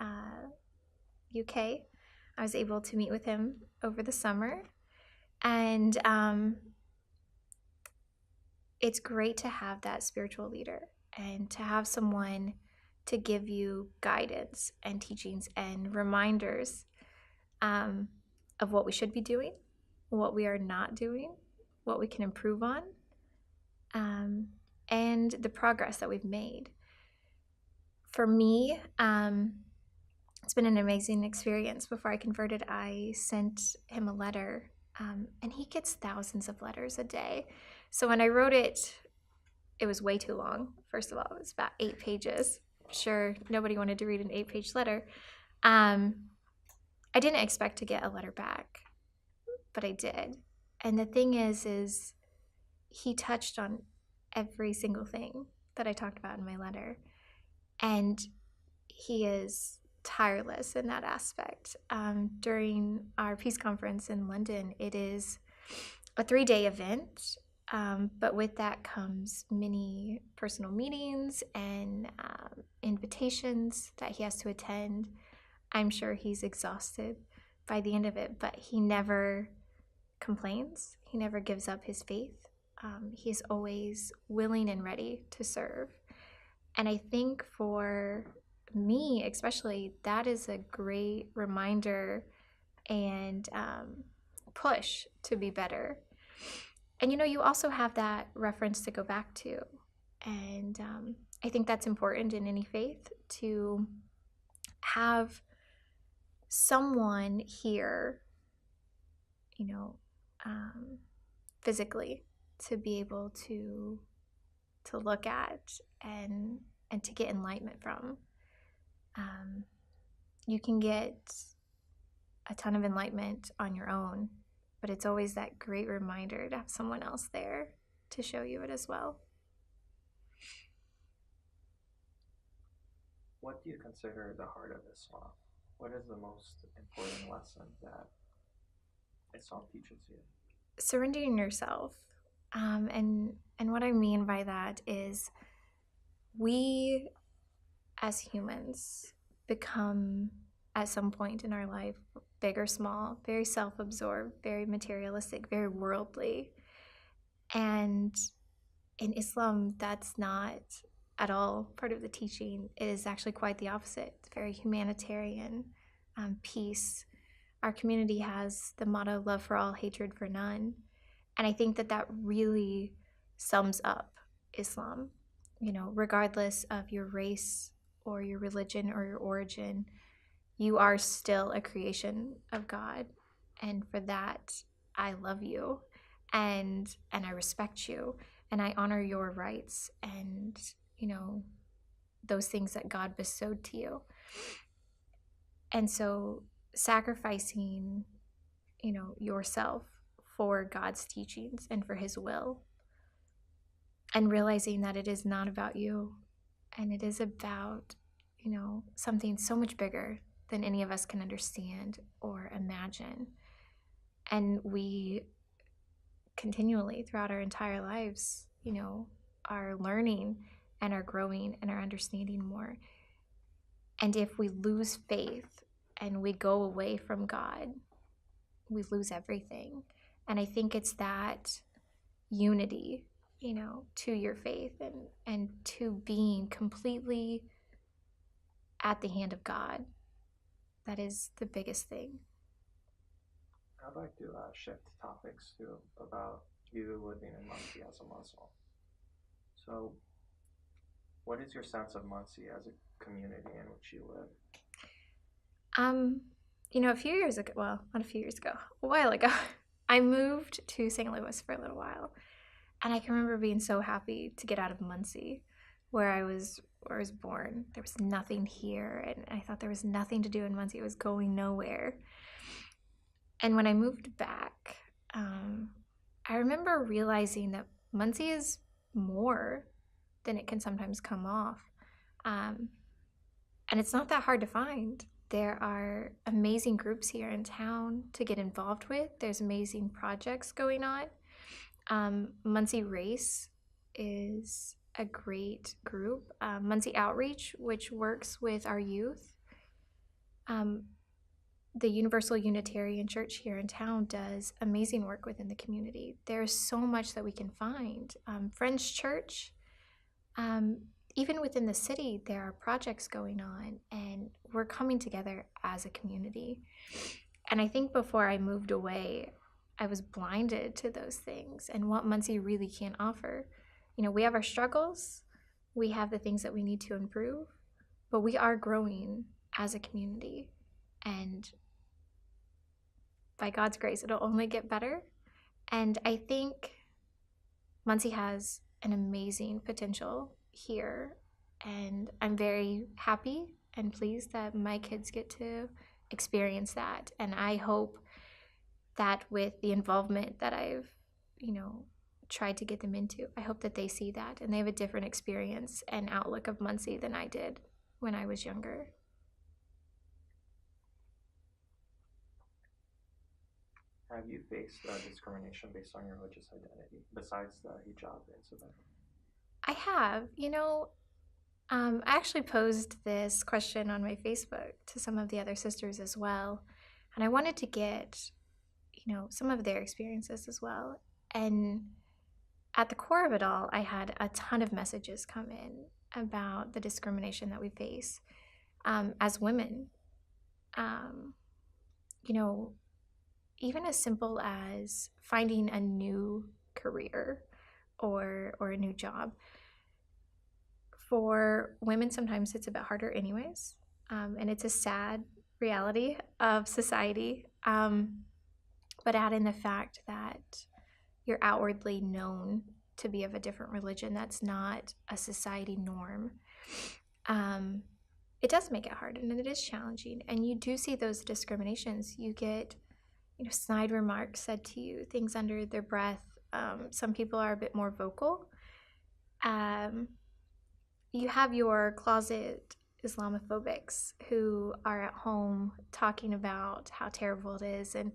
UK. I was able to meet with him over the summer. And it's great to have that spiritual leader and to have someone to give you guidance and teachings and reminders of what we should be doing, what we are not doing, what we can improve on, and the progress that we've made. For me, it's been an amazing experience. Before I converted, I sent him a letter, and he gets thousands of letters a day. So when I wrote it, it was way too long. First of all, it was about 8 pages. I'm sure nobody wanted to read an 8-page letter. I didn't expect to get a letter back, but I did. And the thing is he touched on every single thing that I talked about in my letter. And he is tireless in that aspect. During our peace conference in London, it is a 3-day event, but with that comes many personal meetings and invitations that he has to attend. I'm sure he's exhausted by the end of it, but he never complains. He never gives up his faith. He's always willing and ready to serve. And I think for me, especially, that is a great reminder and push to be better. And you also have that reference to go back to. And I think that's important in any faith, to have someone here, physically, to be able to look at and to get enlightenment from. You can get a ton of enlightenment on your own, but it's always that great reminder to have someone else there to show you it as well. What do you consider the heart of Islam? What is the most important lesson that Islam teaches you? Surrendering yourself. And what I mean by that is, we as humans become, at some point in our life, big or small, very self-absorbed, very materialistic, very worldly. And in Islam, that's not at all part of the teaching. It is actually quite the opposite. It's very humanitarian, peace. Our community has the motto, love for all, hatred for none. And I think that really sums up Islam. Regardless of your race or your religion or your origin, you are still a creation of God. And for that, I love you and I respect you and I honor your rights and, those things that God bestowed to you. And so sacrificing, yourself for God's teachings and for his will, and realizing that it is not about you and it is about, something so much bigger than any of us can understand or imagine. And we continually, throughout our entire lives, are learning and are growing and are understanding more. And if we lose faith and we go away from God, we lose everything. And I think it's that unity, to your faith and to being completely at the hand of God. That is the biggest thing. I'd like to shift topics to about you living in Muncie as a Muslim. So, what is your sense of Muncie as a community in which you live? A few years ago, well, not a few years ago, a while ago, I moved to St. Louis for a little while. And I can remember being so happy to get out of Muncie, where I was born. There was nothing here, and I thought there was nothing to do in Muncie. It was going nowhere. And when I moved back, I remember realizing that Muncie is more than it can sometimes come off. And it's not that hard to find. There are amazing groups here in town to get involved with. There's amazing projects going on. Muncie Race is a great group, Muncie Outreach, which works with our youth. The Universal Unitarian Church here in town does amazing work within the community. There's so much that we can find. Friends Church, even within the city, there are projects going on, and we're coming together as a community. And I think before I moved away, I was blinded to those things and what Muncie really can offer. You know, we have our struggles, we have the things that we need to improve, but we are growing as a community. And by God's grace, it'll only get better. And I think Muncie has an amazing potential here. And I'm very happy and pleased that my kids get to experience that. And I hope that with the involvement that I've, tried to get them into, I hope that they see that and they have a different experience and outlook of Muncie than I did when I was younger. Have you faced discrimination based on your religious identity besides the hijab incident? I have. I actually posed this question on my Facebook to some of the other sisters as well. And I wanted to get, some of their experiences as well. And at the core of it all, I had a ton of messages come in about the discrimination that we face as women. Even as simple as finding a new career or a new job. For women, sometimes it's a bit harder anyways, and it's a sad reality of society. But add in the fact that you're outwardly known to be of a different religion that's not a society norm. It does make it hard, and it is challenging. And you do see those discriminations. You get snide remarks said to you, things under their breath. Some people are a bit more vocal. You have your closet Islamophobics who are at home talking about how terrible it is. And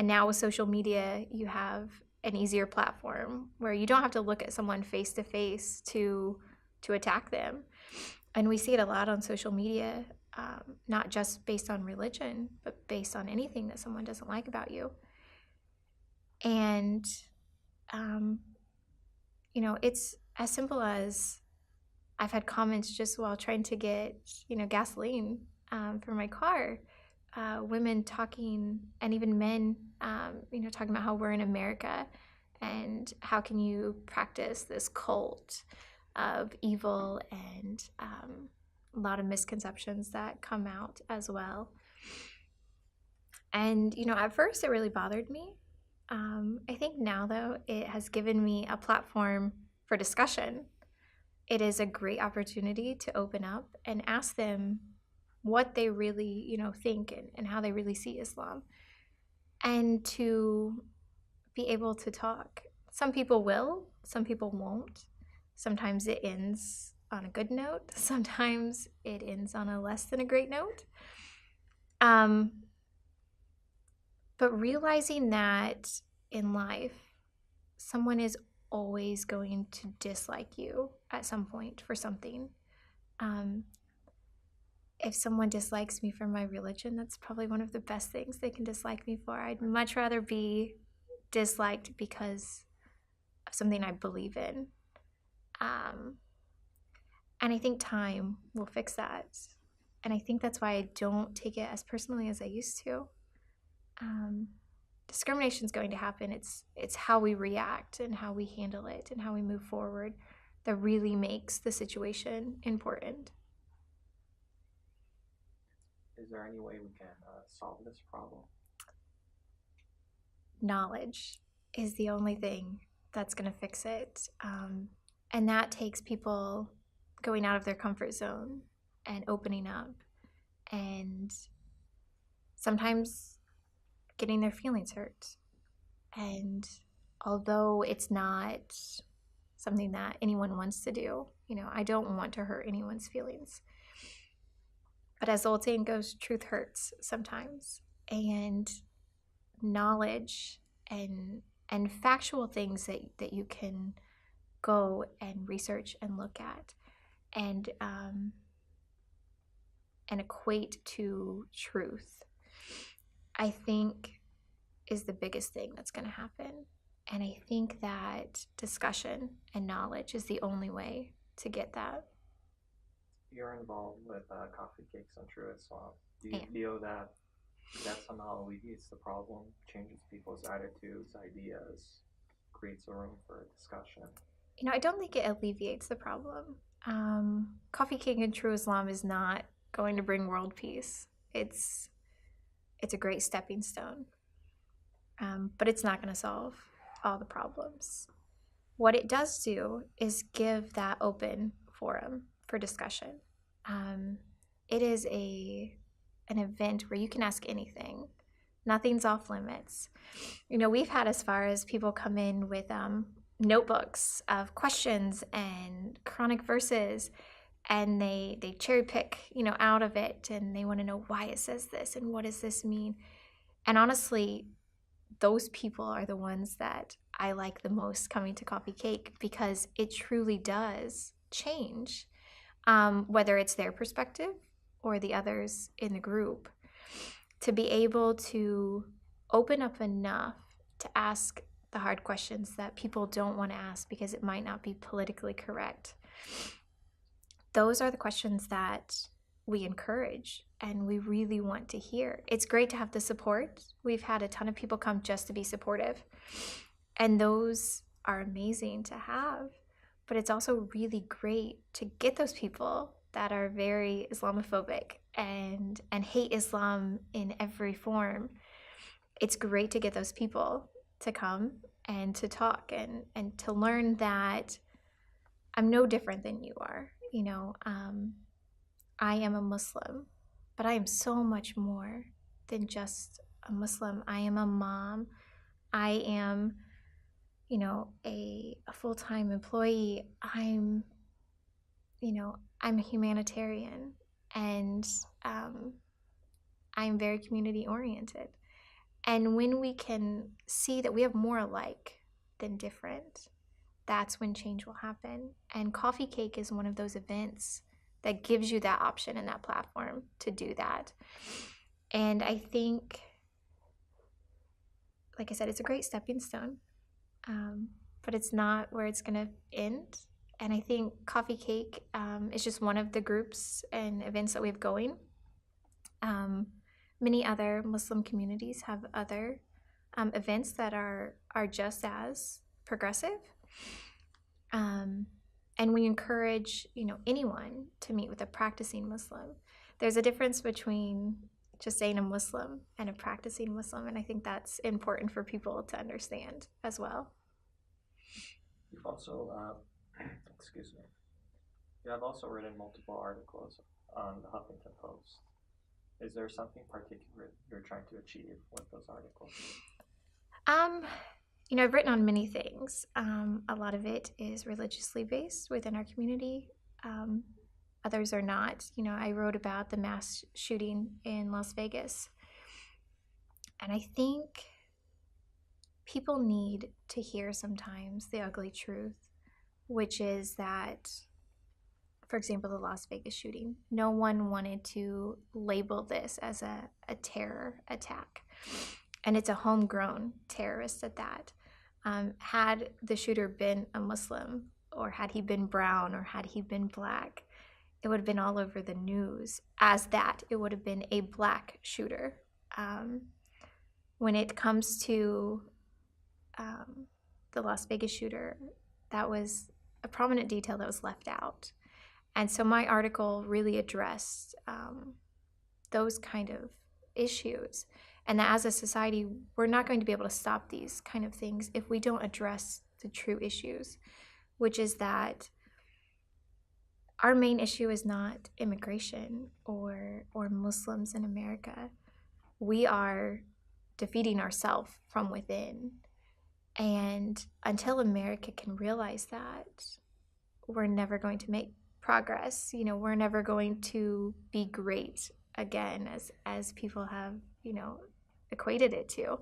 now with social media, you have an easier platform where you don't have to look at someone face to face to attack them. And we see it a lot on social media. Not just based on religion, but based on anything that someone doesn't like about you. And, it's as simple as I've had comments just while trying to get, gasoline for my car. Women talking, and even men, talking about how we're in America and how can you practice this cult of evil and a lot of misconceptions that come out as well. And, at first it really bothered me. I think now, though, it has given me a platform for discussion. It is a great opportunity to open up and ask them what they really, think and how they really see Islam. And to be able to talk. Some people will, some people won't. Sometimes it ends on a good note. Sometimes it ends on a less than a great note. But realizing that in life, someone is always going to dislike you at some point for something. If someone dislikes me for my religion, that's probably one of the best things they can dislike me for. I'd much rather be disliked because of something I believe in. And I think time will fix that. And I think that's why I don't take it as personally as I used to. Discrimination is going to happen. It's how we react and how we handle it and how we move forward that really makes the situation important. Is there any way we can solve this problem? Knowledge is the only thing that's going to fix it. And that takes people going out of their comfort zone and opening up and sometimes getting their feelings hurt. And although it's not something that anyone wants to do, I don't want to hurt anyone's feelings. But as the old saying goes, truth hurts sometimes. And knowledge and factual things that you can go and research and look at and equate to truth, I think is the biggest thing that's going to happen. And I think that discussion and knowledge is the only way to get that. You're involved with Coffee Cakes and True Islam. Do you feel that somehow alleviates the problem, changes people's attitudes, ideas, creates a room for discussion? I don't think it alleviates the problem. Coffee Cake and True Islam is not going to bring world peace. It's a great stepping stone, but it's not going to solve all the problems. What it does do is give that open forum for discussion. It is an event where you can ask anything. Nothing's off limits. We've had as far as people come in with notebooks of questions and Quranic verses, and they cherry pick, out of it, and they want to know why it says this and what does this mean. And honestly, those people are the ones that I like the most coming to Coffee Cake, because it truly does change, whether it's their perspective or the others in the group, to be able to open up enough to ask the hard questions that people don't want to ask because it might not be politically correct. Those are the questions that we encourage and we really want to hear. It's great to have the support. We've had a ton of people come just to be supportive, and those are amazing to have. But it's also really great to get those people that are very Islamophobic and hate Islam in every form. It's great to get those people to come and to talk and to learn that I'm no different than you are. I am a Muslim, but I am so much more than just a Muslim. I am a mom. I am, a full-time employee. I'm a humanitarian, and I'm very community-oriented. And when we can see that we have more alike than different, that's when change will happen. And Coffee Cake is one of those events that gives you that option and that platform to do that. And I think, like I said, it's a great stepping stone, but it's not where it's going to end. And I think Coffee Cake is just one of the groups and events that we have going. Many other Muslim communities have other events that are just as progressive. And we encourage, anyone to meet with a practicing Muslim. There's a difference between just saying a Muslim and a practicing Muslim, and I think that's important for people to understand as well. You've also, you have also written multiple articles on the Huffington Post. Is there something particular you're trying to achieve with those articles? I've written on many things. A lot of it is religiously based within our community. Others are not. I wrote about the mass shooting in Las Vegas. And I think people need to hear sometimes the ugly truth, which is that, for example, the Las Vegas shooting, no one wanted to label this as a terror attack. And it's a homegrown terrorist at that. Had the shooter been a Muslim, or had he been brown, or had he been black, it would have been all over the news as that. It would have been a black shooter. When it comes to the Las Vegas shooter, that was a prominent detail that was left out. And so my article really addressed those kind of issues. And that as a society, we're not going to be able to stop these kind of things if we don't address the true issues, which is that our main issue is not immigration or Muslims in America. We are defeating ourselves from within. And until America can realize that, we're never going to make progress. We're never going to be great again, as people have, equated it to.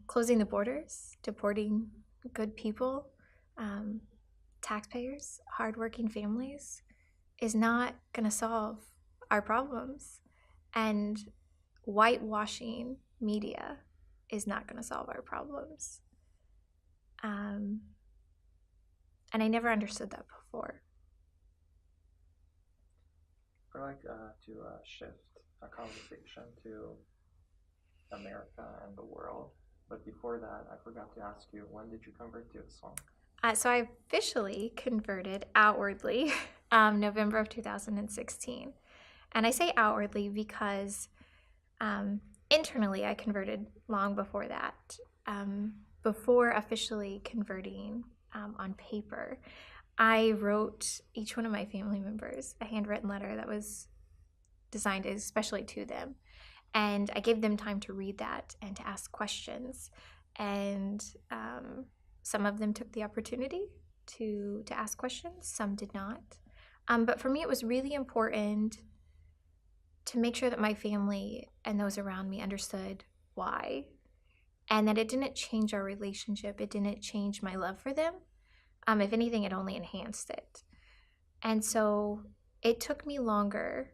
Closing the borders, deporting, good people, um, taxpayers, hardworking families is not going to solve our problems. And whitewashing media is not going to solve our problems. And I never understood that before. I'd like to shift a conversation to America and the world. But before that, I forgot to ask you, when did you convert to Islam? So I officially converted outwardly November of 2016. And I say outwardly because internally I converted long before that. Before officially converting on paper, I wrote each one of my family members a handwritten letter that was designed especially to them. And I gave them time to read that and to ask questions. And some of them took the opportunity to ask questions, some did not. But for me, it was really important to make sure that my family and those around me understood why, and that it didn't change our relationship. It didn't change my love for them. If anything, it only enhanced it. And so it took me longer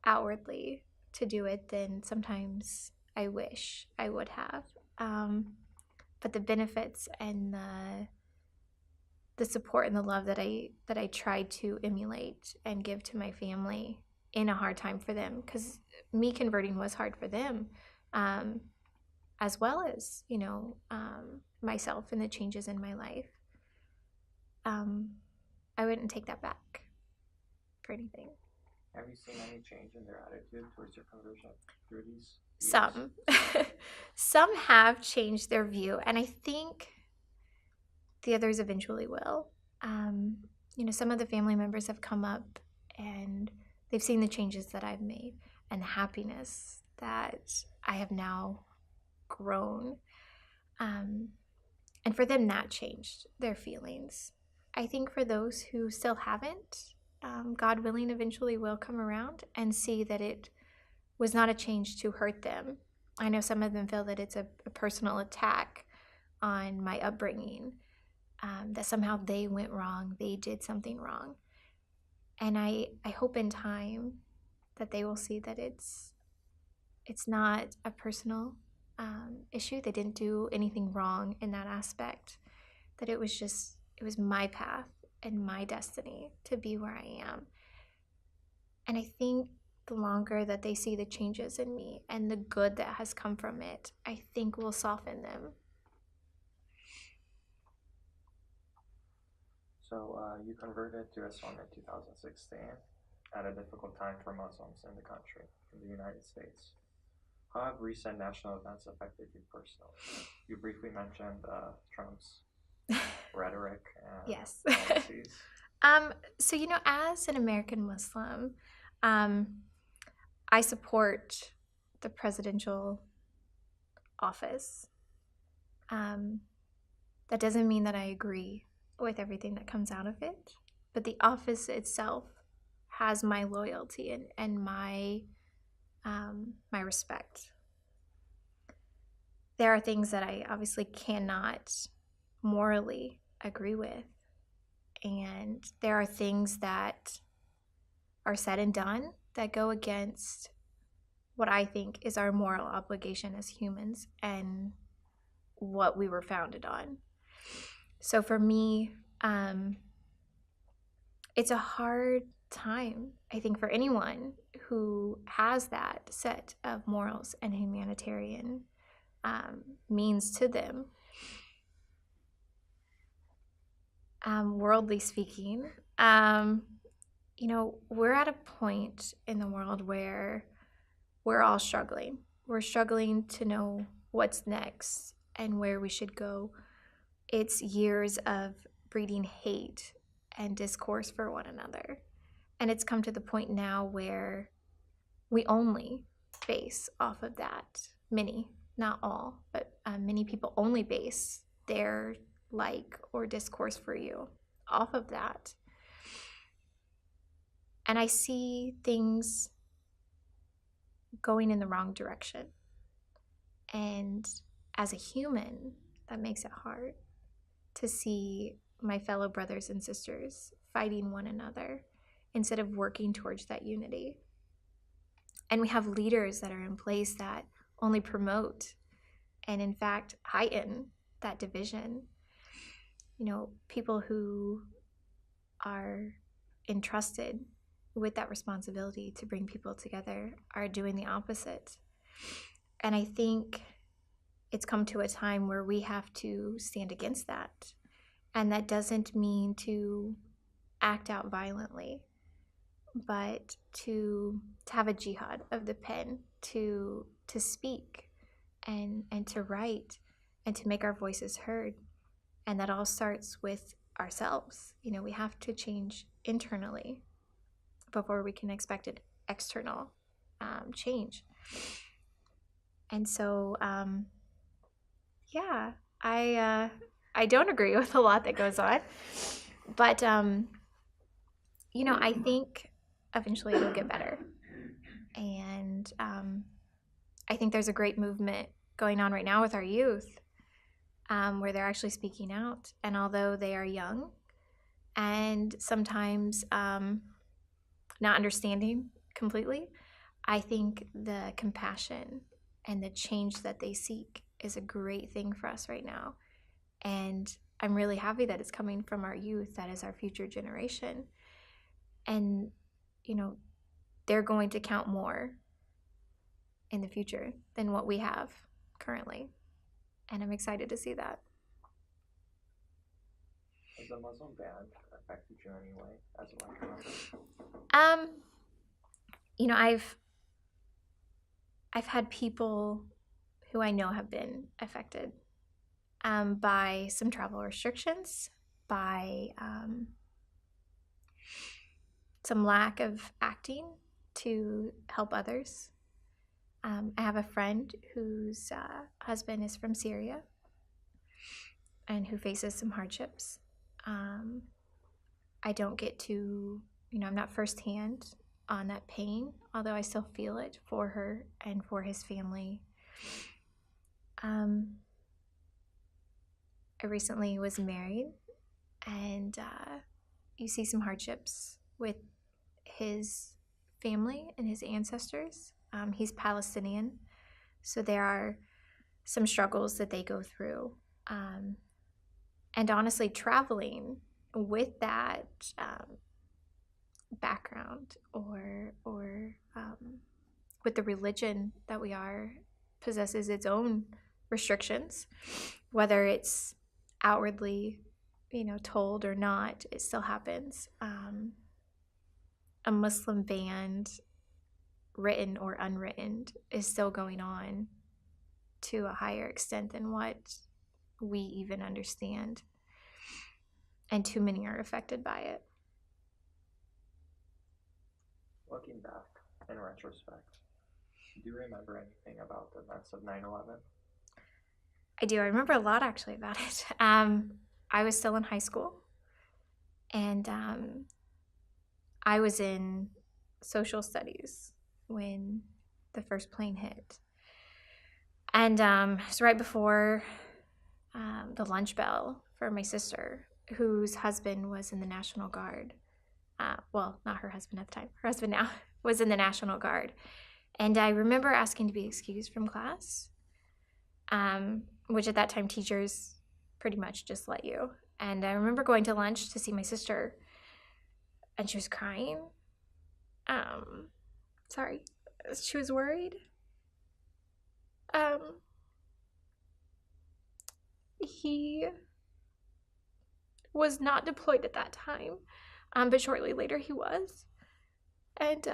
outwardly to do it than sometimes I wish I would have. But the benefits and the support and the love that I tried to emulate and give to my family in a hard time for them, because me converting was hard for them, as well as myself and the changes in my life. I wouldn't take that back for anything. Have you seen any change in their attitude towards your conversion through these years? Some have changed their view, and I think the others eventually will. Some of the family members have come up and they've seen the changes that I've made and the happiness that I have now grown. And for them, that changed their feelings. I think for those who still haven't, God willing, eventually will come around and see that it was not a change to hurt them. I know some of them feel that it's a personal attack on my upbringing, that somehow they went wrong, they did something wrong. And I hope in time that they will see that it's not a personal issue. They didn't do anything wrong in that aspect, that it was my path and my destiny to be where I am. And I think the longer that they see the changes in me and the good that has come from it, I think will soften them. So you converted to Islam in 2016 at a difficult time for Muslims in the country, in the United States. How have recent national events affected you personally? You briefly mentioned Trump's rhetoric and Yes. policies. So, as an American Muslim, I support the presidential office. That doesn't mean that I agree with everything that comes out of it, but the office itself has my loyalty and my respect. There are things that I obviously cannot morally agree with, and there are things that are said and done that go against what I think is our moral obligation as humans and what we were founded on. So for me, it's a hard time, I think, for anyone who has that set of morals and humanitarian means to them. Worldly speaking, we're at a point in the world where we're all struggling. We're struggling to know what's next and where we should go. It's years of breeding hate and discourse for one another. And it's come to the point now where we only base off of that. Many, not all, but many people only base their like or discourse for you off of that. And I see things going in the wrong direction. And as a human, that makes it hard. to see my fellow brothers and sisters fighting one another instead of working towards that unity. And we have leaders that are in place that only promote and, in fact, heighten that division. You know, people who are entrusted with that responsibility to bring people together are doing the opposite. And I think it's come to a time where we have to stand against that. And that doesn't mean to act out violently, but to have a jihad of the pen, to speak and to write and to make our voices heard. And that all starts with ourselves. You know, we have to change internally before we can expect an external change. And so, yeah, I don't agree with a lot that goes on, but you know, I think eventually it'll get better. And I think there's a great movement going on right now with our youth, where they're actually speaking out. And although they are young and sometimes not understanding completely, I think the compassion and the change that they seek is a great thing for us right now. And I'm really happy that it's coming from our youth, that is our future generation. And, you know, they're going to count more in the future than what we have currently. And I'm excited to see that. Has the Muslim ban affected you in any way as a black member? You know, I've had people who I know have been affected by some travel restrictions, by some lack of acting to help others. I have a friend whose husband is from Syria and who faces some hardships. I don't get to, you know, I'm not firsthand on that pain, although I still feel it for her and for his family. I recently was married, and you see some hardships with his family and his ancestors. He's Palestinian, so there are some struggles that they go through. And honestly, traveling with that background or with the religion that we are possesses its own restrictions, whether it's outwardly, you know, told or not, it still happens. A Muslim ban, written or unwritten, is still going on to a higher extent than what we even understand. And too many are affected by it. Looking back in retrospect, do you remember anything about the events of 9/11? I do. I remember a lot actually about it. I was still in high school, and I was in social studies when the first plane hit. And it's right before the lunch bell for my sister, whose husband was in the National Guard. Well, not her husband at the time. Her husband now was in the National Guard. And I remember asking to be excused from class, which at that time teachers pretty much just let you. And I remember going to lunch to see my sister, and she was crying. Sorry. She was worried. He was not deployed at that time, but shortly later he was. And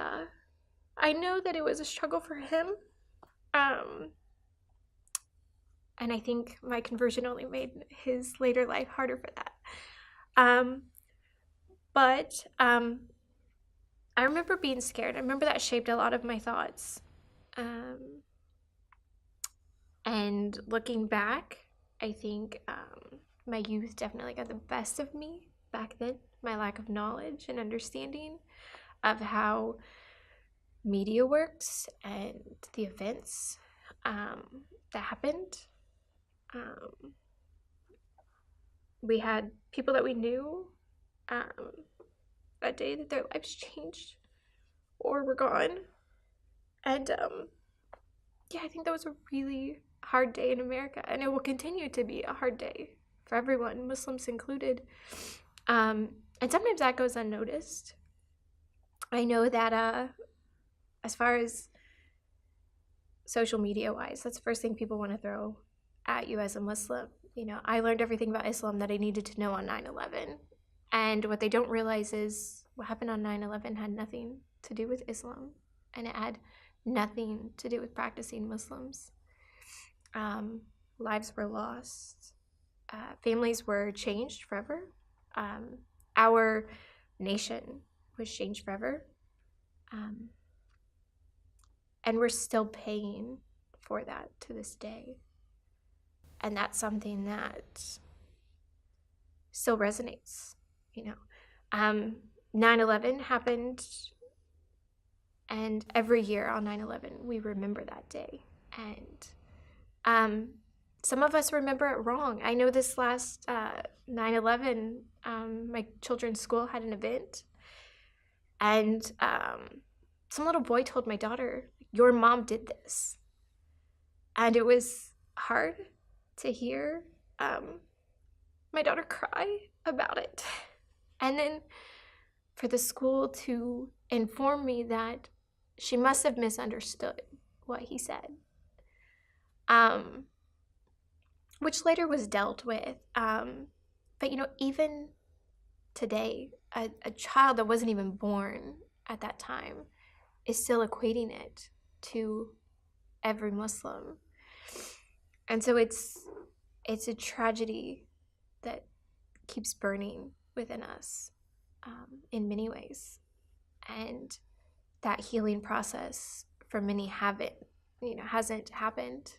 I know that it was a struggle for him. And I think my conversion only made his later life harder for that. But I remember being scared. I remember that shaped a lot of my thoughts. And looking back, I think my youth definitely got the best of me back then. My lack of knowledge and understanding of how media works and the events that happened. We had people that we knew um, that day that their lives changed or were gone. And yeah, I think that was a really hard day in America, and it will continue to be a hard day for everyone, Muslims included. And sometimes that goes unnoticed. I know that as far as social media wise, that's the first thing people want to throw at you as a Muslim. You know, I learned everything about Islam that I needed to know on 9/11. And what they don't realize is what happened on 9/11 had nothing to do with Islam, and it had nothing to do with practicing Muslims. Lives were lost, families were changed forever. Our nation was changed forever. And we're still paying for that to this day. And that's something that still resonates, you know. 9/11 happened, and every year on 9/11 we remember that day. And some of us remember it wrong. I know this last 9/11, my children's school had an event, and some little boy told my daughter, "Your mom did this." And it was hard to hear my daughter cry about it. And then for the school to inform me that she must have misunderstood what he said, which later was dealt with. But, you know, even today, a child that wasn't even born at that time is still equating it to every Muslim. And so it's a tragedy that keeps burning within us in many ways. And that healing process for many hasn't happened.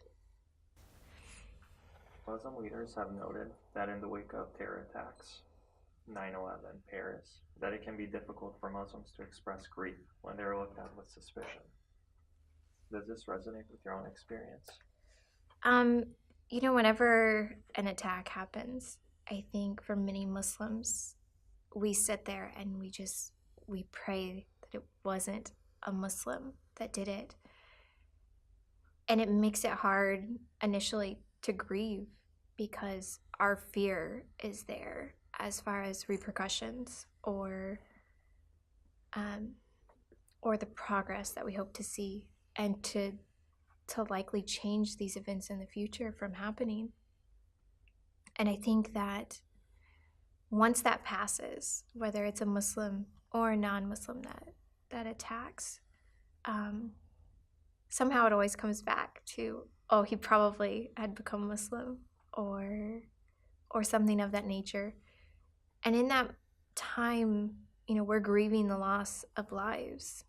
Muslim leaders have noted that in the wake of terror attacks, 9/11, Paris, that it can be difficult for Muslims to express grief when they are looked at with suspicion. Does this resonate with your own experience? You know, whenever an attack happens, I think for many Muslims, we sit there and we pray that it wasn't a Muslim that did it. And it makes it hard initially to grieve because our fear is there as far as repercussions or the progress that we hope to see, and to likely change these events in the future from happening. And I think that once that passes, whether it's a Muslim or a non-Muslim that attacks, somehow it always comes back to, oh, he probably had become Muslim or something of that nature. And in that time, you know, we're grieving the loss of lives,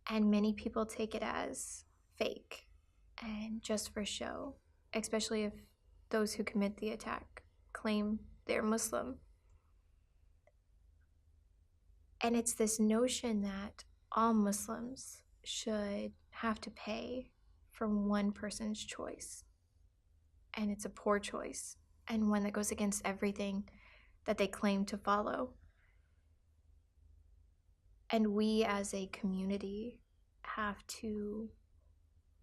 and many people take it as fake and just for show, especially if those who commit the attack claim they're Muslim. And it's this notion that all Muslims should have to pay for one person's choice. And it's a poor choice, and one that goes against everything that they claim to follow. And we as a community have to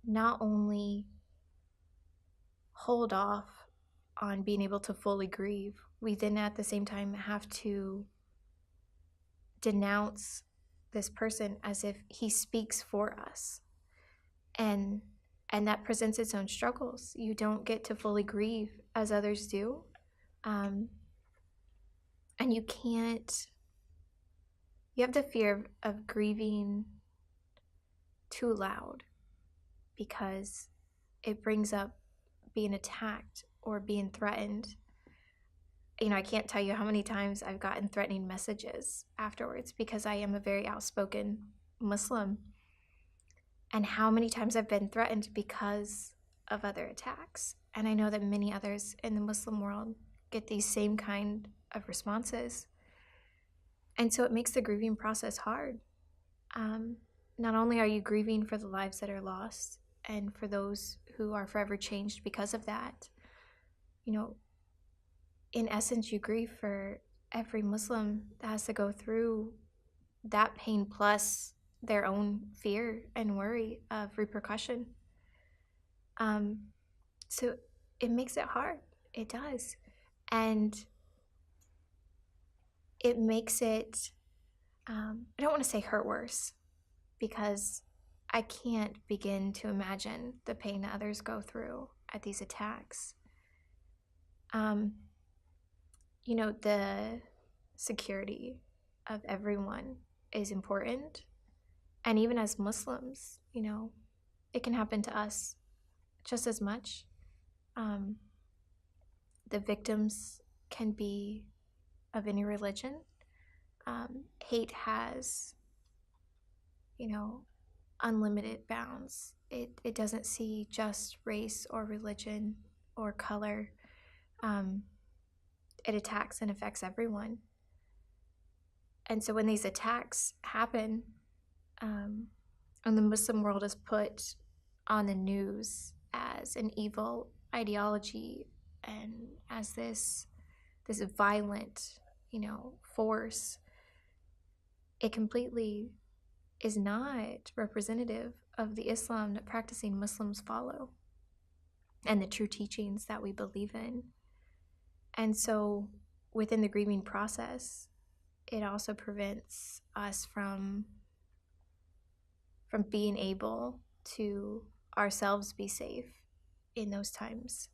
not only hold off on being able to fully grieve, we then at the same time have to denounce this person as if he speaks for us. And that presents its own struggles. You don't get to fully grieve as others do. And you have the fear of grieving too loud because it brings up being attacked or being threatened. You know, I can't tell you how many times I've gotten threatening messages afterwards because I am a very outspoken Muslim, and how many times I've been threatened because of other attacks. And I know that many others in the Muslim world get these same kind of responses. And so it makes the grieving process hard. Not only are you grieving for the lives that are lost and for those who are forever changed because of that, you know, in essence, you grieve for every Muslim that has to go through that pain plus their own fear and worry of repercussion. So it makes it hard. It does. And it makes it, I don't want to say hurt worse, because I can't begin to imagine the pain that others go through at these attacks. The security of everyone is important. And even as Muslims, it can happen to us just as much. The victims can be of any religion. Hate has, unlimited bounds. It doesn't see just race or religion or color. It attacks and affects everyone. And so when these attacks happen, and the Muslim world is put on the news as an evil ideology and as this violent, force, it completely is not representative of the Islam that practicing Muslims follow and the true teachings that we believe in. And so within the grieving process, it also prevents us from being able to ourselves be safe in those times.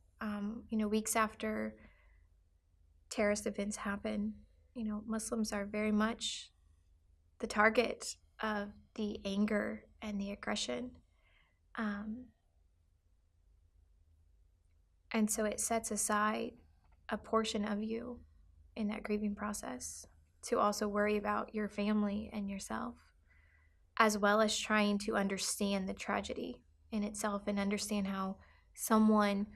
Weeks after terrorist events happen, Muslims are very much the target of the anger and the aggression. And so it sets aside a portion of you in that grieving process to also worry about your family and yourself, as well as trying to understand the tragedy in itself and understand how someone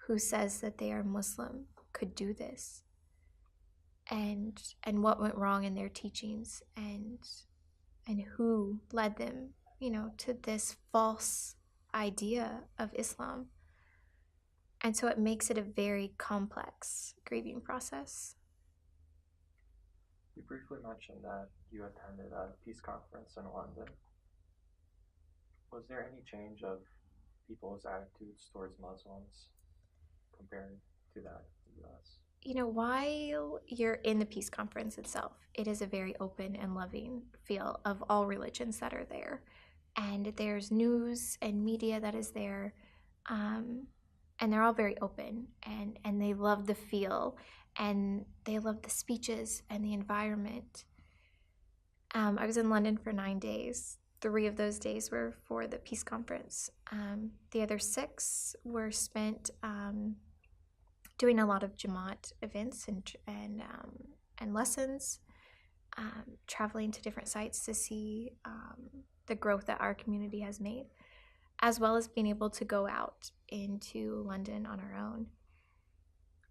who says that they are Muslim could do this, and what went wrong in their teachings, and who led them, to this false idea of Islam. And so it makes it a very complex grieving process. You briefly mentioned that you attended a peace conference in London. Was there any change of people's attitudes towards Muslims compared to that in the US? While you're in the peace conference itself, it is a very open and loving feel of all religions that are there. And there's news and media that is there. And they're all very open, and they love the feel, and they love the speeches and the environment. I was in London for 9 days. 3 of those days were for the peace conference. The other 6 were spent doing a lot of Jamaat events and lessons, traveling to different sites to see the growth that our community has made, as well as being able to go out into London on our own.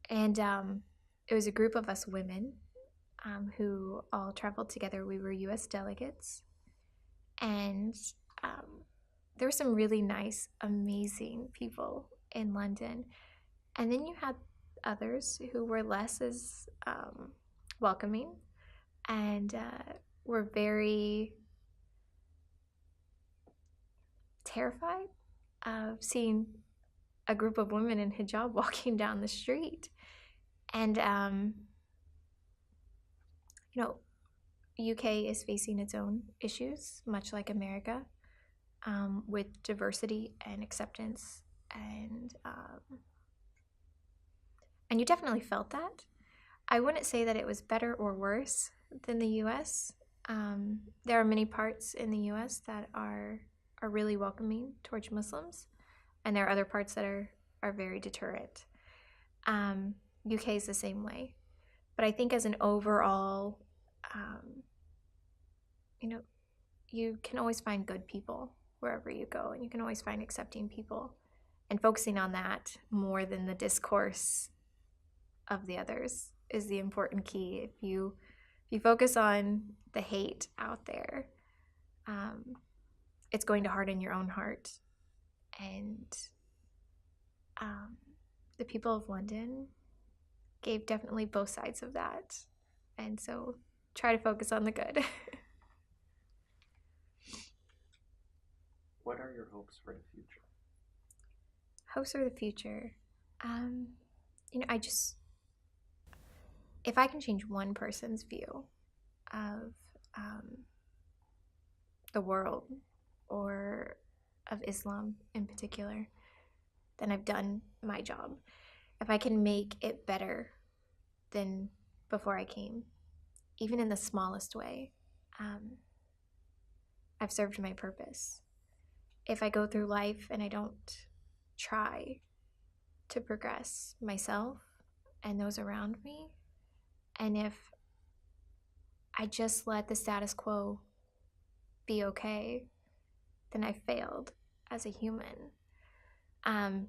And it was a group of us women who all traveled together. We were U.S. delegates. And there were some really nice, amazing people in London. And then you had others who were less as welcoming and were very terrified of seeing a group of women in hijab walking down the street. And UK is facing its own issues, much like America, with diversity and acceptance, and you definitely felt that. I wouldn't say that it was better or worse than the US. There are many parts in the US that are really welcoming towards Muslims, and there are other parts that are very deterrent. UK is the same way. But I think as an overall, you can always find good people wherever you go, and you can always find accepting people, and focusing on that more than the discourse of the others is the important key. If you focus on the hate out there, it's going to harden your own heart. And the people of London gave definitely both sides of that. And so try to focus on the good. What are your hopes for the future? Hopes for the future. If I can change one person's view of the world or of Islam in particular, then I've done my job. If I can make it better than before I came, even in the smallest way, I've served my purpose. If I go through life and I don't try to progress myself and those around me, and if I just let the status quo be okay, then I failed as a human. And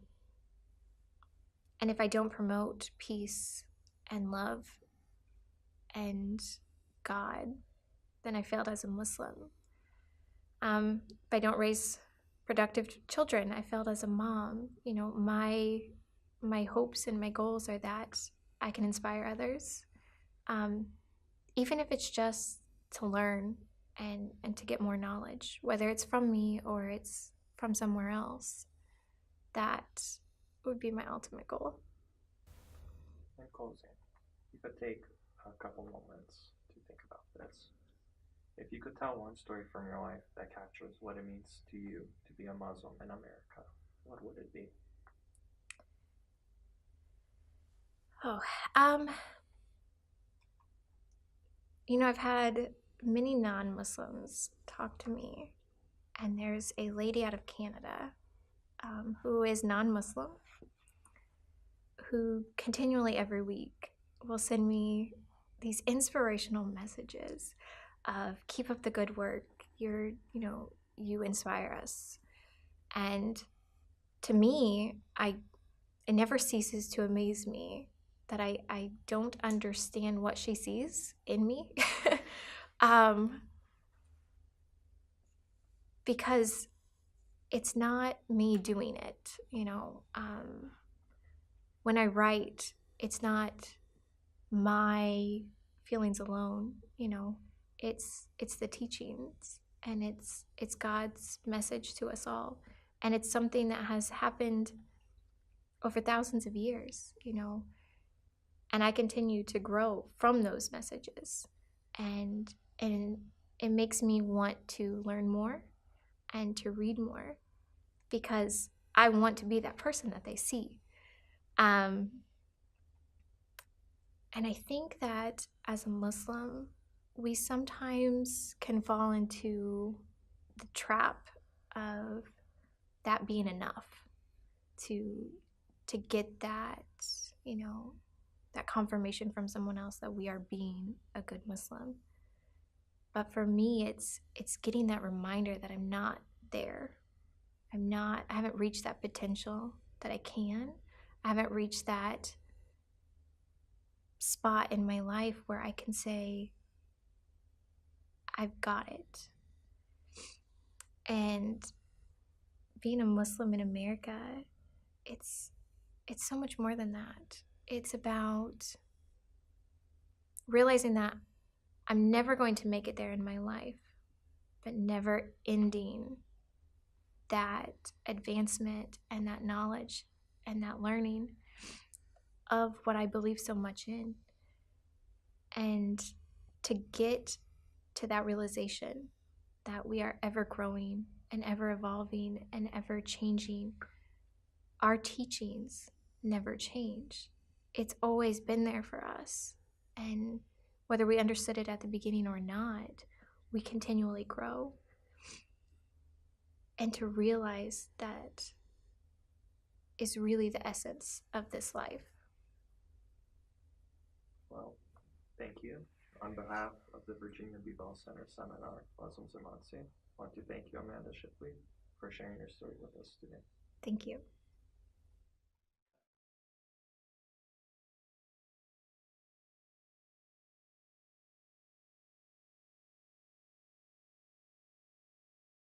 if I don't promote peace and love and God, then I failed as a Muslim. If I don't raise productive children, I failed as a mom. You know, my hopes and my goals are that I can inspire others, even if it's just to learn and to get more knowledge, whether it's from me or it's from somewhere else. That would be my ultimate goal. In closing, you could take a couple moments to think about this. If you could tell one story from your life that captures what it means to you to be a Muslim in America, what would it be? I've had many non-Muslims talk to me, and there's a lady out of Canada who is non-Muslim who continually every week will send me these inspirational messages of keep up the good work, you inspire us. And to me, it never ceases to amaze me that I don't understand what she sees in me. Because it's not me doing it, when I write, it's not my feelings alone, it's the teachings, and it's God's message to us all. And it's something that has happened over thousands of years, and I continue to grow from those messages. And it makes me want to learn more and to read more, because I want to be that person that they see. And I think that as a Muslim, we sometimes can fall into the trap of that being enough to get that, that confirmation from someone else that we are being a good Muslim. But for me, it's getting that reminder that I'm not there. I haven't reached that potential that I can. I haven't reached that spot in my life where I can say, I've got it. And being a Muslim in America, it's so much more than that. It's about realizing that I'm never going to make it there in my life, but never ending that advancement and that knowledge and that learning of what I believe so much in. And to get to that realization that we are ever growing and ever evolving and ever changing. Our teachings never change. It's always been there for us. And whether we understood it at the beginning or not, we continually grow. And to realize that is really the essence of this life. Well, thank you. On behalf of the Virginia B. Bell Center Seminar, Muslims in Muncie, I want to thank you, Amanda Shipley, for sharing your story with us today. Thank you.